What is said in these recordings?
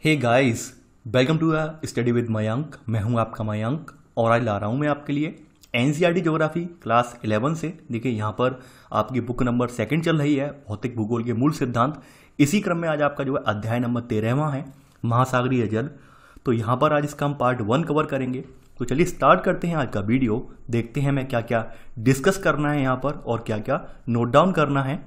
Hey guys, welcome to study with Mayank. मैं हूं आपका मयंक और आज ला रहा हूं मैं आपके लिए एनसीईआरटी ज्योग्राफी क्लास 11 से। देखिए यहाँ पर आपकी बुक नंबर 2 चल रही है, भौतिक भूगोल के मूल सिद्धांत। इसी क्रम में आज आपका जो है अध्याय नंबर 13वां है, महासागरीय जल। तो यहाँ पर आज इसका हम पार्ट 1 कवर करेंगे। तो चलिए स्टार्ट करते हैं आज का वीडियो। देखते हैं मैं क्या क्या डिस्कस करना है यहाँ पर और क्या क्या नोट डाउन करना है।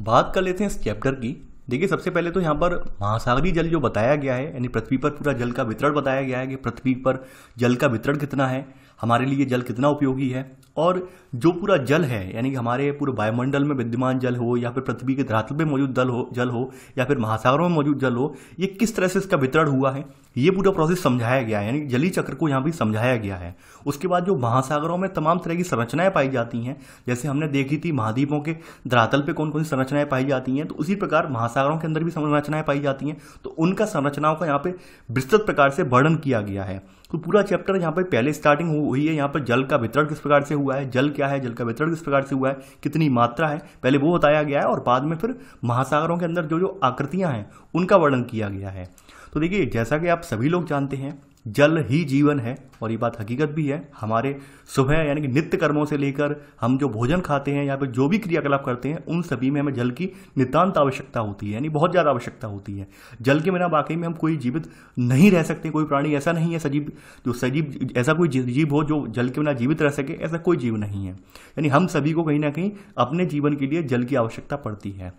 बात कर लेते हैं इस चैप्टर की। देखिए सबसे पहले तो यहाँ पर महासागरीय जल जो बताया गया है, यानी पृथ्वी पर पूरा जल का वितरण बताया गया है कि पृथ्वी पर जल का वितरण कितना है, हमारे लिए जल कितना उपयोगी है, और जो पूरा जल है यानी कि हमारे पूरे वायुमंडल में विद्यमान जल हो या फिर पृथ्वी के धरातल पे मौजूद जल हो या फिर महासागरों में मौजूद जल हो, ये किस तरह से इसका वितरण हुआ है, ये पूरा प्रोसेस समझाया गया है, यानी जलीय चक्र को यहाँ भी समझाया गया है। उसके बाद जो महासागरों में तमाम तरह की संरचनाएं पाई जाती हैं, जैसे हमने देखी थी महाद्वीपों के धरातल पे कौन कौन सी संरचनाएं पाई जाती हैं, तो उसी प्रकार महासागरों के अंदर भी संरचनाएं पाई जाती हैं। तो उनका संरचनाओं का यहाँ पे विस्तृत प्रकार से वर्णन किया गया है। तो पूरा चैप्टर यहाँ पे पहले स्टार्टिंग हुई है, यहाँ पर जल का वितरण किस प्रकार से हुआ है, जल क्या है, जल का वितरण किस प्रकार से हुआ है, कितनी मात्रा है, पहले वो बताया गया है और बाद में फिर महासागरों के अंदर जो जो आकृतियां हैं उनका वर्णन किया गया है। तो देखिए जैसा कि आप सभी लोग जानते हैं, जल ही जीवन है और ये बात हकीकत भी है। हमारे सुबह यानी कि नित्य कर्मों से लेकर हम जो भोजन खाते हैं या फिर जो भी क्रियाकलाप करते हैं, उन सभी में हमें जल की नितांत आवश्यकता होती है, यानी बहुत ज़्यादा आवश्यकता होती है। जल के बिना वाकई में हम कोई जीवित नहीं रह सकते। कोई प्राणी ऐसा नहीं है सजीव ऐसा कोई जीव हो जो जल के बिना जीवित रह सके, ऐसा कोई जीव नहीं है। यानी हम सभी को कहीं ना कहीं अपने जीवन के लिए जल की आवश्यकता पड़ती है।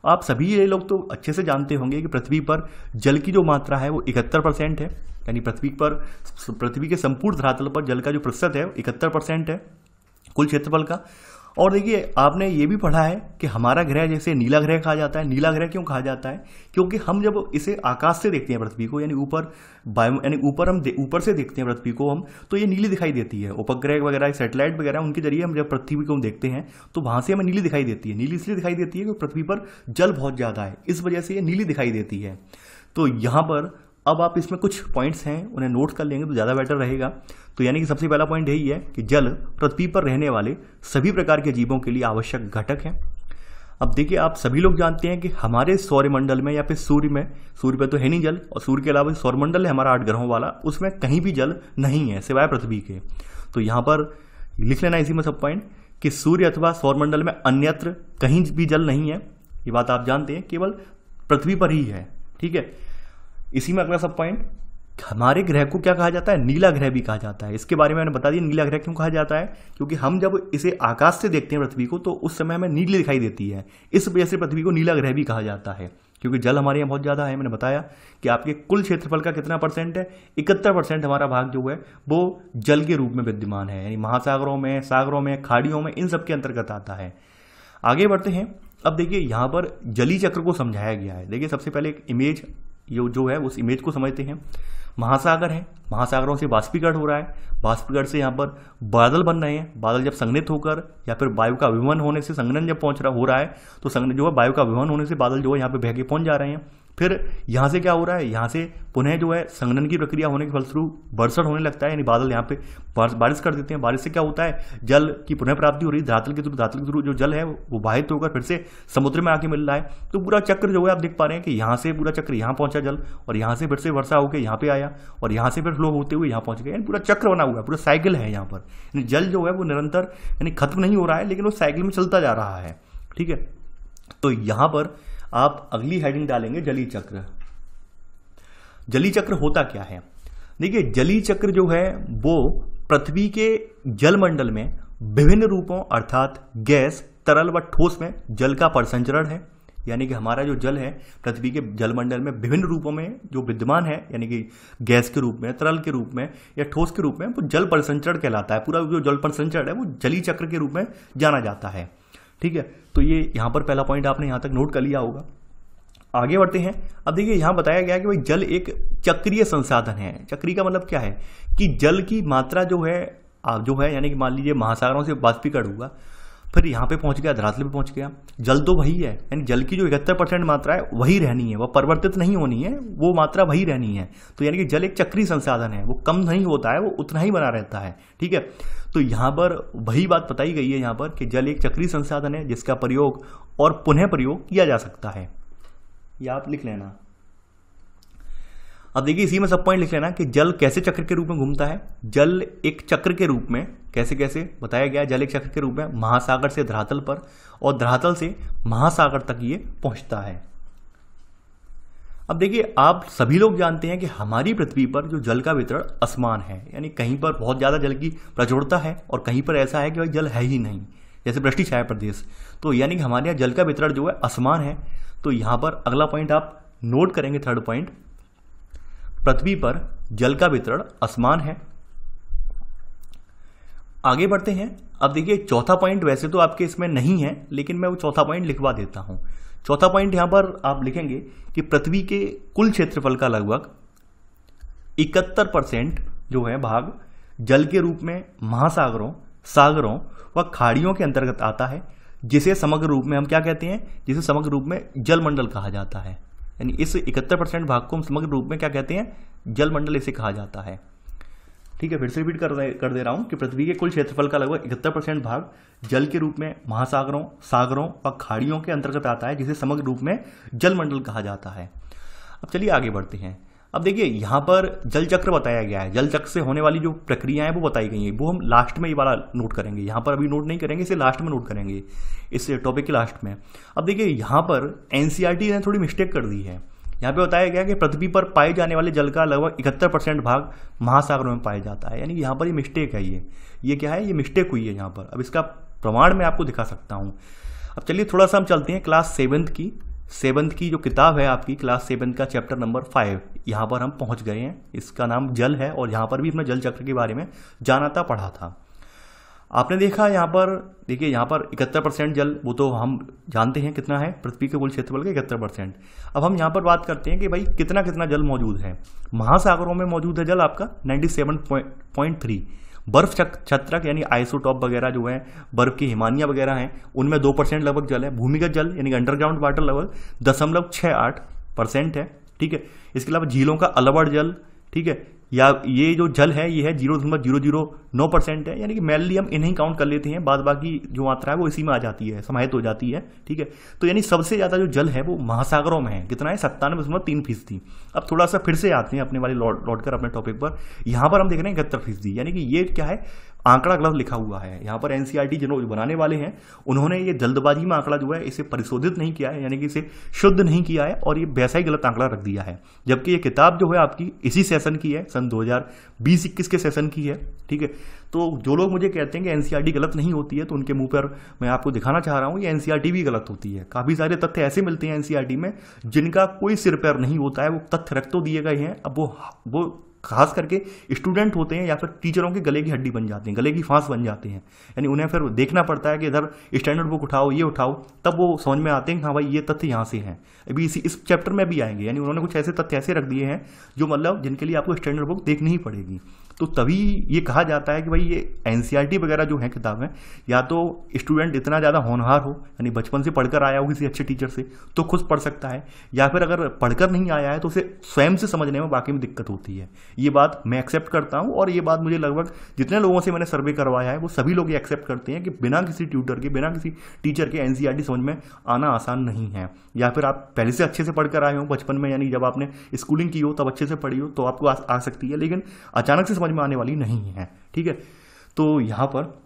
आप सभी ये लोग तो अच्छे से जानते होंगे कि पृथ्वी पर जल की जो मात्रा है वो 71% है, यानी पृथ्वी के संपूर्ण धरातल पर जल का जो प्रतिशत है 71% है कुल क्षेत्रफल का। और देखिए आपने ये भी पढ़ा है कि हमारा ग्रह जैसे नीला ग्रह कहा जाता है। नीला ग्रह क्यों कहा जाता है? क्योंकि हम जब इसे आकाश से देखते हैं पृथ्वी को, यानी ऊपर से देखते हैं पृथ्वी को हम, तो ये नीली दिखाई देती है। उपग्रह वगैरह, सैटेलाइट वगैरह, उनके जरिए हम जब पृथ्वी को देखते हैं तो वहां से हमें नीली दिखाई देती है। नीली इसलिए दिखाई देती है क्योंकि पृथ्वी पर जल बहुत ज्यादा है, इस वजह से ये नीली दिखाई देती है। तो यहाँ पर अब आप इसमें कुछ पॉइंट्स हैं, उन्हें नोट कर लेंगे तो ज़्यादा बेटर रहेगा। तो यानी कि सबसे पहला पॉइंट यही है कि जल पृथ्वी पर रहने वाले सभी प्रकार के जीवों के लिए आवश्यक घटक है। अब देखिए आप सभी लोग जानते हैं कि हमारे सौरमंडल में या फिर सूर्य पे तो है नहीं जल, और सूर्य के अलावा सौरमंडल है हमारा 8 ग्रहों वाला, उसमें कहीं भी जल नहीं है सिवाय पृथ्वी के। तो यहाँ पर लिख लेना इसी में सब पॉइंट कि सूर्य अथवा सौरमंडल में अन्यत्र कहीं भी जल नहीं है। ये बात आप जानते हैं, केवल पृथ्वी पर ही है। ठीक है, इसी में अगला सब पॉइंट, हमारे ग्रह को क्या कहा जाता है? नीला ग्रह भी कहा जाता है। इसके बारे में मैंने बता दिया नीला ग्रह क्यों कहा जाता है, क्योंकि हम जब इसे आकाश से देखते हैं पृथ्वी को तो उस समय हमें नीली दिखाई देती है, इस वजह से पृथ्वी को नीला ग्रह भी कहा जाता है। क्योंकि जल हमारे यहाँ बहुत ज्यादा है। मैंने बताया कि आपके कुल क्षेत्रफल का कितना परसेंट है, 71% हमारा भाग जो है वो जल के रूप में विद्यमान है, यानी महासागरों में, सागरों में, खाड़ियों में, इन सब के अंतर्गत आता है। आगे बढ़ते हैं। अब देखिए यहाँ पर जलीय चक्र को समझाया गया है। देखिए सबसे पहले एक इमेज जो है उस इमेज को समझते हैं। महासागर है, महासागरों से बाष्पीकरण हो रहा है, बाष्पीकरण से यहाँ पर बादल बन रहे हैं। बादल जब संघनित होकर या फिर वायु का विवहन होने से संघनन जब हो रहा है तो संघनन जो है वायु का विवहन होने से बादल जो है यहाँ पे बह के पहुंच जा रहे हैं। फिर यहाँ से क्या हो रहा है, यहाँ से पुनः जो है संघनन की प्रक्रिया होने के फलस्वरूप वर्षण होने लगता है, यानी बादल यहाँ पे बारिश कर देते हैं। बारिश से क्या होता है, जल की पुनः प्राप्ति हो रही है धरातल के थ्रू जो जल है वो बाहित होकर फिर से समुद्र में आके मिल रहा है। तो पूरा चक्र जो है आप देख पा रहे हैं कि यहाँ से पूरा चक्र यहाँ पहुंचा जल, और यहाँ से फिर से वर्षा होकर यहाँ पे आया, और यहाँ से फिर फ्लो होते हुए यहाँ पहुंच गया। यानी पूरा चक्र बना हुआ है, पूरा साइकिल है यहाँ पर। यानी जल जो है वो निरंतर यानी खत्म नहीं हो रहा है, लेकिन वो साइकिल में चलता जा रहा है। ठीक है, तो यहाँ पर आप अगली हेडिंग डालेंगे जलीय चक्र। जलीय चक्र होता क्या है? देखिए जलीय चक्र जो है वो पृथ्वी के जलमंडल में विभिन्न रूपों अर्थात गैस, तरल व ठोस में जल का परिसंचरण है। यानी कि हमारा जो जल है पृथ्वी के जलमंडल में विभिन्न रूपों में जो विद्यमान है, यानी कि गैस के रूप में, तरल के रूप में या ठोस के रूप में, वो जल परिसंचरण कहलाता है। पूरा जो जल परिसंचरण है वो जलीय चक्र के रूप में जाना जाता है। ठीक है, तो ये यहाँ पर पहला पॉइंट आपने यहाँ तक नोट कर लिया होगा। आगे बढ़ते हैं। अब देखिए यहाँ बताया गया कि भाई जल एक चक्रीय संसाधन है। चक्रीय का मतलब क्या है कि जल की मात्रा जो है यानी कि मान लीजिए महासागरों से बाष्पीकरण हुआ, फिर यहाँ पे पहुंच गया, धरातल पे पहुंच गया, जल तो वही है, यानी जल की जो 71% मात्रा है वही रहनी है, वह परिवर्तित नहीं होनी है, वो मात्रा वही रहनी है। तो यानी कि जल एक चक्रीय संसाधन है, वो कम नहीं होता है, वो उतना ही बना रहता है। ठीक है, तो यहाँ पर वही बात बताई गई है यहाँ पर कि जल एक चक्रीय संसाधन है जिसका प्रयोग और पुनः प्रयोग किया जा सकता है। या आप लिख लेना, अब देखिए इसी में सब पॉइंट लिख लेना कि जल कैसे चक्र के रूप में घूमता है। जल एक चक्र के रूप में कैसे कैसे बताया गया है। जल एक चक्र के रूप में महासागर से धरातल पर और धरातल से महासागर तक ये पहुंचता है। अब देखिए आप सभी लोग जानते हैं कि हमारी पृथ्वी पर जो जल का वितरण असमान है, यानी कहीं पर बहुत ज़्यादा जल की प्रचुरता है और कहीं पर ऐसा है कि भाई जल है ही नहीं, जैसे वृष्टि छाया प्रदेश। तो यानी कि हमारे यहाँ जल का वितरण जो है असमान है। तो यहाँ पर अगला पॉइंट आप नोट करेंगे, थर्ड पॉइंट, पृथ्वी पर जल का वितरण असमान है। आगे बढ़ते हैं। अब देखिए चौथा पॉइंट वैसे तो आपके इसमें नहीं है, लेकिन मैं वो चौथा पॉइंट लिखवा देता हूं। चौथा पॉइंट यहां पर आप लिखेंगे कि पृथ्वी के कुल क्षेत्रफल का लगभग 71% जो है भाग जल के रूप में महासागरों, सागरों व खाड़ियों के अंतर्गत आता है, जिसे समग्र रूप में हम क्या कहते हैं, जिसे समग्र रूप में जलमंडल कहा जाता है। यानी इस 71% भाग को हम समग्र रूप में क्या कहते हैं, जलमंडल इसे कहा जाता है। ठीक है, फिर से रिपीट कर दे रहा हूं कि पृथ्वी के कुल क्षेत्रफल का लगभग 71% भाग जल के रूप में महासागरों, सागरों और खाड़ियों के अंतर्गत आता है, जिसे समग्र रूप में जलमंडल कहा जाता है। अब चलिए आगे बढ़ते हैं। अब देखिए यहाँ पर जल चक्र बताया गया है। जल चक्र से होने वाली जो प्रक्रियाएं हैं वो बताई गई हैं, वो हम लास्ट में ये वाला नोट करेंगे। यहाँ पर अभी नोट नहीं करेंगे, इसे लास्ट में नोट करेंगे, इस टॉपिक के लास्ट में। अब देखिए यहाँ पर एनसीईआरटी ने थोड़ी मिस्टेक कर दी है। यहाँ पे बताया गया कि पृथ्वी पर पाए जाने वाले जल का लगभग 71% भाग महासागरों में पाया जाता है। यानी कि यहाँ पर ये मिस्टेक है, ये क्या है, ये मिस्टेक हुई है यहाँ पर। अब इसका प्रमाण मैं आपको दिखा सकता हूँ। अब चलिए थोड़ा सा हम चलते हैं क्लास 7th की जो किताब है आपकी, क्लास 7 का चैप्टर नंबर 5, यहाँ पर हम पहुँच गए हैं। इसका नाम जल है और यहाँ पर भी हमने जल चक्र के बारे में जाना था, पढ़ा था। आपने देखा यहाँ पर, देखिए यहाँ पर 71% जल, वो तो हम जानते हैं कितना है, पृथ्वी के कुल क्षेत्रफल के 71%। अब हम यहाँ पर बात करते हैं कि भाई कितना कितना जल मौजूद है। महासागरों में मौजूद है जल आपका 97.3। बर्फ छत्रक यानी आइसोटॉप वगैरह जो है, बर्फ की हिमानियाँ वगैरह हैं, उनमें 2% लगभग जल है। भूमिगत जल यानी अंडरग्राउंड वाटर लगभग 0.68% है। ठीक है, इसके अलावा झीलों का अलवड़ जल, ठीक है, या ये जो जल है ये है 0.009% है। यानी कि मैनली हम इन्हें काउंट कर लेते हैं, बाद बाकी जो मात्रा है वो इसी में आ जाती है, समाहित हो जाती है। ठीक है, तो यानी सबसे ज़्यादा जो जल है वो महासागरों में है। कितना है, 97.3%। अब थोड़ा सा फिर से आते हैं अपने वाले लौट कर अपने टॉपिक पर। यहाँ पर हम देख रहे हैं 71%। यानी कि ये क्या है, आंकड़ा गलत लिखा हुआ है। यहाँ पर एनसीईआरटी जो बनाने वाले हैं उन्होंने ये जल्दबाजी में आंकड़ा जो है इसे परिशोधित नहीं किया है, यानी कि इसे शुद्ध नहीं किया है और ये वैसा ही गलत आंकड़ा रख दिया है। जबकि ये किताब जो है आपकी इसी सेशन की है, सन 2020-21 के सेशन की है। ठीक है, तो जो लोग मुझे कहते हैं कि एनसीईआरटी गलत नहीं होती है, तो उनके मुंह पर मैं आपको दिखाना चाह रहा हूँ ये एनसीईआरटी भी गलत होती है। काफ़ी सारे तथ्य ऐसे मिलते हैं एनसीईआरटी में जिनका कोई सिर पैर नहीं होता है। वो तथ्य रख तो दिए गए हैं, अब वो खास करके स्टूडेंट होते हैं या फिर टीचरों के गले की हड्डी बन जाते हैं, गले की फांस बन जाते हैं। यानी उन्हें फिर देखना पड़ता है कि इधर स्टैंडर्ड बुक उठाओ, ये उठाओ, तब वो समझ में आते हैं कि हाँ भाई ये तथ्य यहाँ से हैं। अभी इस चैप्टर में भी आएंगे। यानी उन्होंने कुछ ऐसे तथ्य ऐसे रख दिए हैं जो मतलब जिनके लिए आपको स्टैंडर्ड बुक देखनी ही पड़ेगी। तो तभी ये कहा जाता है कि भाई ये एनसीईआरटी वगैरह जो है किताबें, या तो स्टूडेंट इतना ज़्यादा होनहार हो, यानी बचपन से पढ़कर आया हो किसी अच्छे टीचर से, तो खुद पढ़ सकता है, या फिर अगर पढ़कर नहीं आया है तो उसे स्वयं से समझने में वाकई में दिक्कत होती है। ये बात मैं एक्सेप्ट करता हूँ और ये बात मुझे लगभग जितने लोगों से मैंने सर्वे करवाया है वो सभी लोग ये एक्सेप्ट करते हैं कि बिना किसी ट्यूटर के, बिना किसी टीचर के एनसीईआरटी समझ में आना आसान नहीं है। या फिर आप पहले से अच्छे से पढ़कर आए हो बचपन में, यानी जब आपने स्कूलिंग की हो तब अच्छे से पढ़ी हो तो आपको आ सकती है, लेकिन अचानक से समझ में आने वाली नहीं है। ठीक है, तो यहाँ पर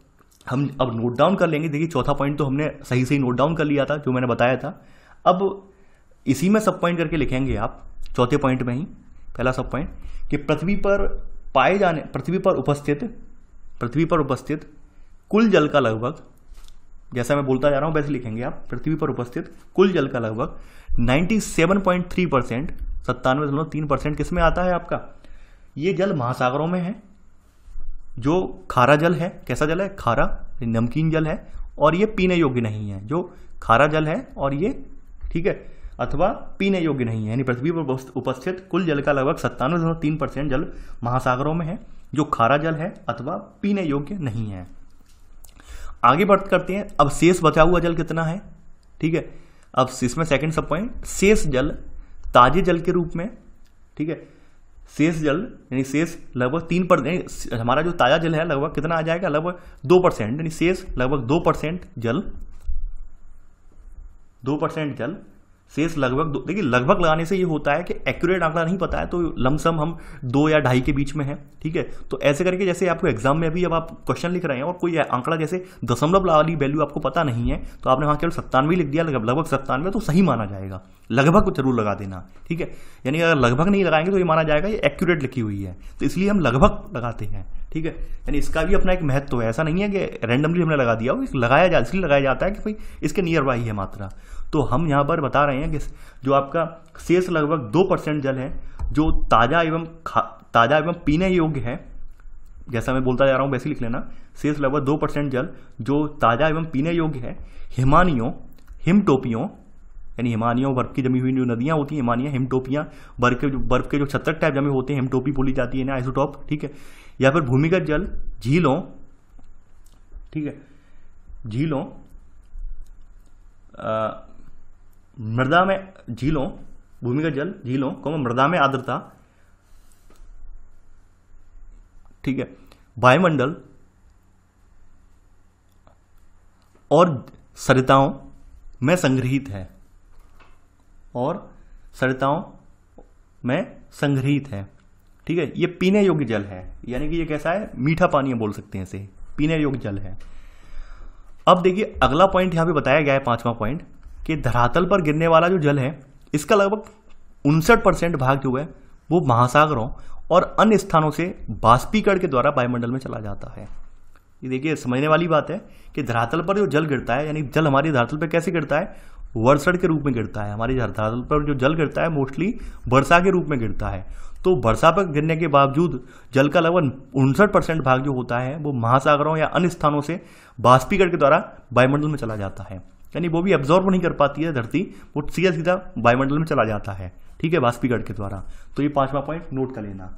हम अब नोट डाउन कर लेंगे। देखिए चौथा पॉइंट तो हमने सही सही नोट डाउन कर लिया था जो मैंने बताया था। अब इसी में सब पॉइंट करके लिखेंगे आप चौथे पॉइंट में ही। पहला सब पॉइंट कि पृथ्वी पर उपस्थित कुल जल का लगभग, जैसा मैं बोलता जा रहा हूं वैसे लिखेंगे आप, पृथ्वी पर उपस्थित कुल जल का लगभग 97.3%, 97.3% किस में आता है आपका, ये जल महासागरों में है। जो खारा जल है, कैसा जल है, खारा नमकीन जल है और ये पीने योग्य नहीं है। जो खारा जल है और ये, ठीक है, अथवा पीने योग्य नहीं है। यानी पृथ्वी पर उपस्थित कुल जल का लगभग 97.3% जल महासागरों में है, जो खारा जल है अथवा पीने योग्य नहीं है। आगे बढ़ करते हैं। अब शेष बचा हुआ जल कितना है, ठीक है। अब इसमें सेकंड सब पॉइंट, शेष जल ताजे जल के रूप में, ठीक है, शेष जल यानी शेष लगभग 3%, हमारा जो ताजा जल है लगभग कितना आ जाएगा, लगभग 2%, यानी शेष लगभग 2% जल शेष लगभग देखिए लगभग लगाने से ये होता है कि एक्यूरेट आंकड़ा नहीं पता है तो लमसम हम 2 या 2.5 के बीच में है, ठीक है। तो ऐसे करके जैसे आपको एग्जाम में अभी अब आप क्वेश्चन लिख रहे हैं और कोई आंकड़ा जैसे दशमलव वाली वैल्यू आपको पता नहीं है तो आपने वहां केवल 97 लिख दिया, लगभग 97, तो सही माना जाएगा। लगभग को जरूर लगा देना, ठीक है। यानी अगर लगभग नहीं लगाएंगे तो ये माना जाएगा ये एक्यूरेट लिखी हुई है, तो इसलिए हम लगभग लगाते हैं, ठीक है। यानी इसका भी अपना एक महत्व है, ऐसा नहीं है कि रैंडमली हमने लगा दिया, इसलिए लगाया जाता है कि भाई इसके नियर बाई है मात्रा। तो हम यहाँ पर बता रहे हैं कि जो आपका शेष लगभग 2% जल है जो ताजा एवं पीने योग्य है, जैसा मैं बोलता जा रहा हूँ वैसे लिख लेना, शेष लगभग 2% जल जो ताजा एवं पीने योग्य है हिमानियों, हिमटोपियों, यानी हिमानियों बर्फ की जमी हुई जो नदियां होती हैं, हिमानियां, हिमटोपियां, बर्फ के जो छत्तर टाइप जमे होते हैं, हिमटोपी बोली जाती है ना, आइसोटॉप, ठीक है। या फिर भूमिगत जल, झीलों, ठीक है, झीलों, मृदा में झीलों, भूमिगत जल, झीलों को मृदा में आर्द्रता, ठीक है, वायुमंडल और सरिताओं में संग्रहित है, और सरिताओं में संग्रहित है, ठीक है। ये पीने योग्य जल है, यानी कि ये कैसा है, मीठा पानी बोल सकते हैं इसे, पीने योग्य जल है। अब देखिए अगला पॉइंट यहां पे बताया गया है, 5वां पॉइंट, कि धरातल पर गिरने वाला जो जल है इसका लगभग 59% भाग जो है वो महासागरों और अन्य स्थानों से बाष्पीकरण के द्वारा वायुमंडल में चला जाता है। ये देखिए समझने वाली बात है कि धरातल पर जो जल गिरता है, यानी जल हमारी धरातल पर कैसे गिरता है, वर्षण के रूप में गिरता है। हमारी धरातल पर जो जल गिरता है मोस्टली वर्षा के रूप में गिरता है। तो वर्षा पर गिरने के बावजूद जल का लगभग 59% भाग जो होता है वो महासागरों या अन्य स्थानों से बाष्पीकरण के द्वारा वायुमंडल में चला जाता है, यानी वो भी एब्जॉर्ब नहीं कर पाती है धरती, वो सीधा सीधा वायुमंडल में चला जाता है, ठीक है, बाष्पीकरण के द्वारा। तो ये 5वां पॉइंट नोट कर लेना।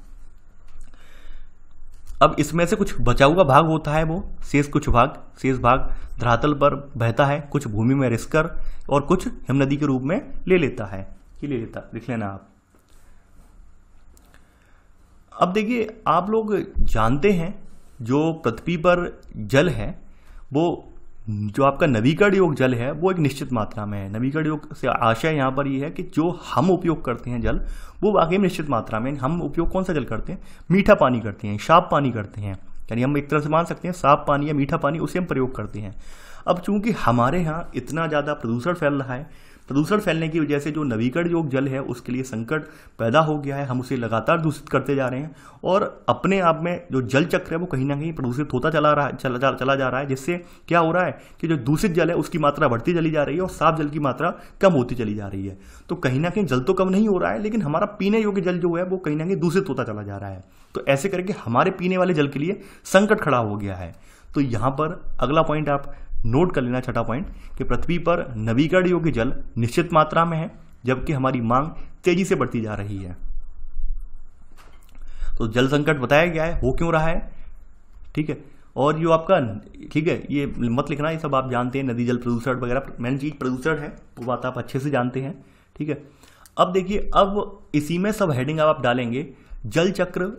अब इसमें से कुछ बचा हुआ भाग होता है वो शेष भाग धरातल पर बहता है, कुछ भूमि में रिसकर और कुछ हिमनदी के रूप में ले लेता है, लिख लेना आप। अब देखिए आप लोग जानते हैं जो पृथ्वी पर जल है वो जो आपका नवीकरण योग्य जल है वो एक निश्चित मात्रा में है। नवीकरण योग्य से आशय यहाँ पर ये है कि जो हम उपयोग करते हैं जल वो वाकई में निश्चित मात्रा में, हम उपयोग कौन सा जल करते हैं, मीठा पानी करते हैं, साफ पानी करते हैं, यानी हम एक तरह से मान सकते हैं साफ पानी या मीठा पानी उसे हम प्रयोग करते हैं। अब चूंकि हमारे यहाँ इतना ज़्यादा प्रदूषण फैल रहा है, प्रदूषण फैलने की वजह से जो नवीकरण योग्य जल है उसके लिए संकट पैदा हो गया है, हम उसे लगातार दूषित करते जा रहे हैं और अपने आप में जो जल चक्र है वो कहीं ना कहीं प्रदूषित होता चला जा रहा है, जिससे क्या हो रहा है कि जो दूषित जल है उसकी मात्रा बढ़ती चली जा रही है और साफ जल की मात्रा कम होती चली जा रही है। तो कहीं ना कहीं जल तो कम नहीं हो रहा है, लेकिन हमारा पीने योग्य जल जो है वो कहीं ना कहीं दूषित होता चला जा रहा है। तो ऐसे करके हमारे पीने वाले जल के लिए संकट खड़ा हो गया है। तो यहाँ पर अगला पॉइंट आप नोट कर लेना, 6वां पॉइंट, कि पृथ्वी पर नवीकरण योग्य जल निश्चित मात्रा में है जबकि हमारी मांग तेजी से बढ़ती जा रही है। तो जल संकट बताया गया है, हो क्यों रहा है, ठीक है। और जो आपका, ठीक है, ये मत लिखना, ये सब आप जानते हैं, नदी जल प्रदूषण वगैरह मेन चीज प्रदूषण है, वो बात आप अच्छे से जानते हैं, ठीक है। अब देखिए, अब इसी में सब हेडिंग आप डालेंगे जल चक्र,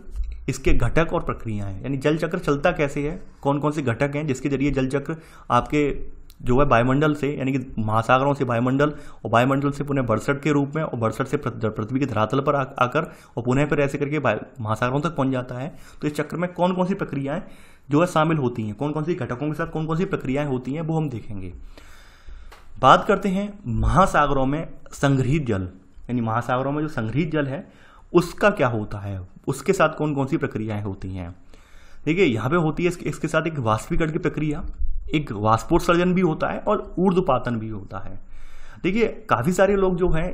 इसके घटक और प्रक्रियाएं, यानी जल चक्र चलता कैसे है, कौन कौन से घटक हैं जिसके जरिए जल चक्र आपके जो है वायुमंडल से, यानी कि महासागरों से वायुमंडल और वायुमंडल से पुनः बरसट के रूप में और बरसट से पृथ्वी के धरातल पर आकर और पुनः फिर ऐसे करके महासागरों तक पहुंच जाता है। तो इस चक्र में कौन कौन सी प्रक्रियाएं जो है शामिल होती हैं, कौन कौन सी घटकों के साथ कौन कौन सी प्रक्रियाएं होती हैं, वो हम देखेंगे। बात करते हैं महासागरों में संग्रहित जल, यानी महासागरों में जो संग्रहित जल है उसका क्या होता है, उसके साथ कौन कौन सी प्रक्रियाएं होती हैं। देखिए यहाँ पे होती है इसके साथ एक वाष्पीकरण की प्रक्रिया, एक वाष्पोत्सर्जन भी होता है और ऊर्ध्वपातन भी होता है। देखिए काफ़ी सारे लोग जो हैं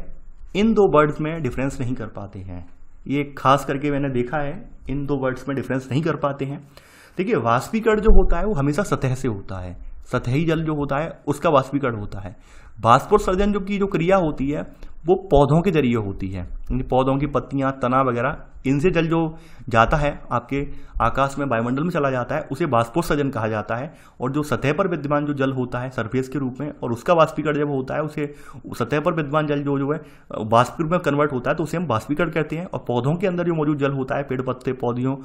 इन दो वर्ड्स में डिफरेंस नहीं कर पाते हैं, ये खास करके मैंने देखा है, इन दो वर्ड्स में डिफरेंस नहीं कर पाते हैं। देखिए वाष्पीकरण जो होता है वो हमेशा सतह से होता है, सतही जल जो होता है उसका वाष्पीकरण होता है। वाष्पोत्सर्जन जो क्रिया होती है वो पौधों के जरिए होती है, पौधों की पत्तियां, तना वगैरह, इनसे जल जो जाता है आपके आकाश में वायुमंडल में चला जाता है उसे वाष्पोत्सर्जन कहा जाता है। और जो सतह पर विद्यमान जो जल होता है सरफेस के रूप में, और उसका वाष्पीकरण जब होता है उसे सतह पर विद्यमान जल जो है वाष्प में कन्वर्ट होता है तो उसे हम वाष्पीकरण कहते हैं। और पौधों के अंदर जो मौजूद जल होता है, पेड़ पत्ते पौधों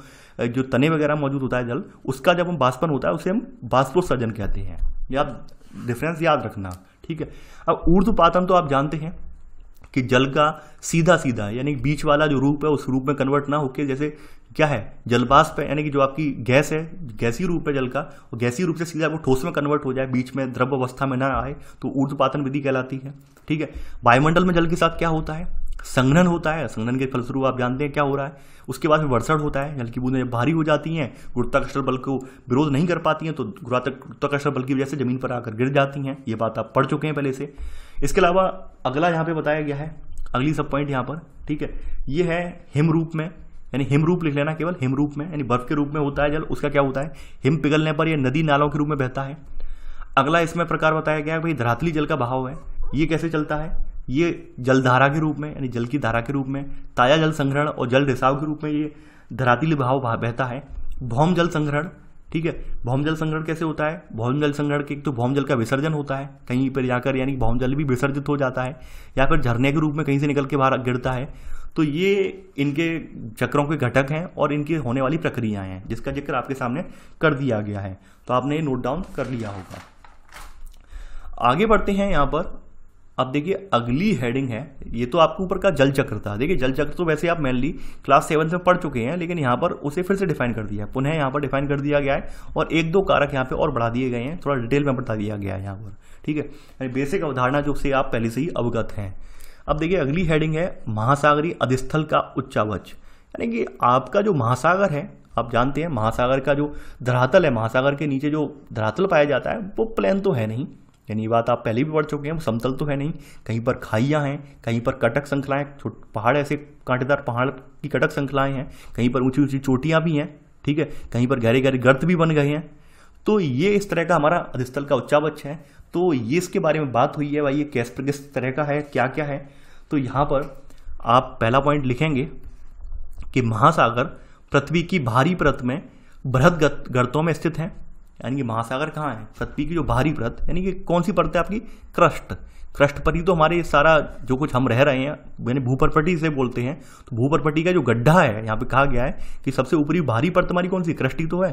जो तने वगैरह मौजूद होता है जल, उसका जब हम वाष्पन होता है उसे हम वाष्पोत्सर्जन कहते हैं। ये आप डिफरेंस याद रखना, ठीक है। अब ऊर्ध्वपातन तो आप जानते हैं, कि जल का सीधा सीधा यानी बीच वाला जो रूप है उस रूप में कन्वर्ट ना होकर जैसे क्या है जलवाष्प है, यानी कि जो आपकी गैस है, गैसीय रूप है जल का, वो गैसीय रूप से सीधा वो ठोस में कन्वर्ट हो जाए, बीच में द्रव अवस्था में ना आए, तो ऊर्ध्वपातन विधि कहलाती है। ठीक है, वायुमंडल में जल के साथ क्या होता है, संघनन होता है। संघनन के फलस्वरूप आप जानते हैं क्या हो रहा है, उसके बाद में वर्षण होता है। जल की बूंदें जब भारी हो जाती हैं, गुरुत्वाकर्षण बल को विरोध नहीं कर पाती हैं, तो गुरुत्वाकर्षण बल की वजह से जमीन पर आकर गिर जाती हैं। ये बात आप पढ़ चुके हैं पहले से। इसके अलावा अगला यहाँ पे बताया गया है, अगली सब पॉइंट यहाँ पर, ठीक है, ये है हिम रूप में, यानी हिम रूप लिख लेना केवल, हिम रूप में यानी बर्फ के रूप में होता है जल। उसका क्या होता है, हिम पिघलने पर यह नदी नालों के रूप में बहता है। अगला इसमें प्रकार बताया गया है भाई धरातली जल का बहाव है, ये कैसे चलता है, ये जलधारा के रूप में यानी जल की धारा के रूप में, ताजा जल संग्रहण और जल रिसाव के रूप में ये धरातली बहाव बहता है। भौम जल संग्रहण, ठीक है, भौम जल संग्रहण कैसे होता है, भौम जल संग्रहण के तो भौम जल का विसर्जन होता है कहीं पर जाकर, यानी भौम जल भी विसर्जित हो जाता है या फिर झरने के रूप में कहीं से निकल के बाहर गिरता है। तो ये इनके चक्रों के घटक हैं और इनकी होने वाली प्रक्रियाएं हैं, जिसका जिक्र आपके सामने कर दिया गया है, तो आपने ये नोट डाउन कर लिया होगा। आगे बढ़ते हैं यहाँ पर। अब देखिए अगली हेडिंग है, ये तो आपके ऊपर का जल चक्र था। देखिए जल चक्र तो वैसे आप मेनली क्लास 7 में पढ़ चुके हैं, लेकिन यहाँ पर उसे फिर से डिफाइन कर दिया है, पुनः यहाँ पर डिफाइन कर दिया गया है और एक दो कारक यहाँ पे और बढ़ा दिए गए हैं, थोड़ा डिटेल में बता दिया गया है यहाँ पर। ठीक है, यानी बेसिक अवधारणा जो से आप पहले से ही अवगत हैं। अब देखिए अगली हेडिंग है महासागरीय अधिस्थल का उच्चावच, यानी कि आपका जो महासागर है, आप जानते हैं महासागर का जो धरातल है, महासागर के नीचे जो धरातल पाया जाता है वो प्लेन तो है नहीं, यानी ये बात आप पहले भी पढ़ चुके हैं, वो समतल तो है नहीं, कहीं पर खाइयाँ हैं, कहीं पर कटक श्रृंखलाएं, पहाड़ ऐसे कांटेदार पहाड़ की कटक श्रृंखलाएं हैं, कहीं पर ऊंची ऊंची चोटियां भी हैं, ठीक है, कहीं पर गहरे गहरे गर्त भी बन गए हैं। तो ये इस तरह का हमारा अधिस्थल का उच्चावच है। तो ये इसके बारे में बात हुई है भाई, ये किस तरह का है, क्या क्या है। तो यहाँ पर आप पहला पॉइंट लिखेंगे कि महासागर पृथ्वी की बाहरी परत में बृहद गर्तों में स्थित है, यानी कि महासागर कहाँ है, पृथ्वी की जो बाहरी परत, यानी कि कौन सी परत है आपकी, क्रस्ट पर ही तो हमारे सारा जो कुछ हम रह रहे हैं, यानी भूपरपटी से बोलते हैं। तो भूपरपटी का जो गड्ढा है, यहाँ पे कहा गया है कि सबसे ऊपरी बाहरी परत हमारी कौन सी, क्रस्ट ही तो है,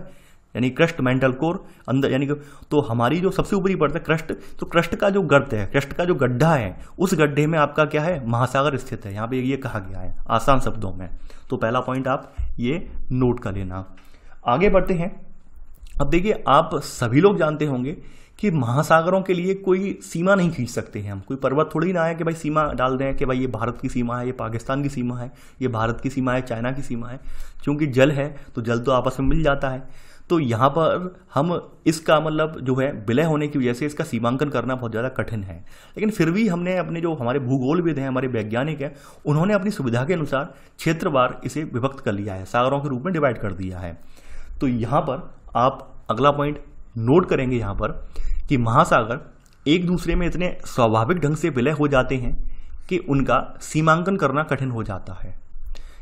यानी क्रस्ट मेंटल कोर अंदर, यानी कि तो हमारी जो सबसे ऊपरी परत है क्रस्ट, तो क्रस्ट का जो गर्त है, क्रस्ट का जो गड्ढा है, उस गड्ढे में आपका क्या है, महासागर स्थित है। यहाँ पे ये कहा गया है आसान शब्दों में। तो पहला पॉइंट आप ये नोट कर लेना। आगे बढ़ते हैं। अब देखिए आप सभी लोग जानते होंगे कि महासागरों के लिए कोई सीमा नहीं खींच सकते हैं हम, कोई पर्वत थोड़ी ना है कि भाई सीमा डाल दें कि भाई ये भारत की सीमा है, ये पाकिस्तान की सीमा है, ये भारत की सीमा है, चाइना की सीमा है। क्योंकि जल है तो जल तो आपस में मिल जाता है। तो यहाँ पर हम इसका मतलब जो है विलय होने की वजह से इसका सीमांकन करना बहुत ज़्यादा कठिन है, लेकिन फिर भी हमने अपने जो हमारे भूगोलविद हैं, हमारे वैज्ञानिक हैं, उन्होंने अपनी सुविधा के अनुसार क्षेत्रवार इसे विभक्त कर लिया है, सागरों के रूप में डिवाइड कर दिया है। तो यहाँ पर आप अगला पॉइंट नोट करेंगे यहाँ पर कि महासागर एक दूसरे में इतने स्वाभाविक ढंग से विलय हो जाते हैं कि उनका सीमांकन करना कठिन हो जाता है।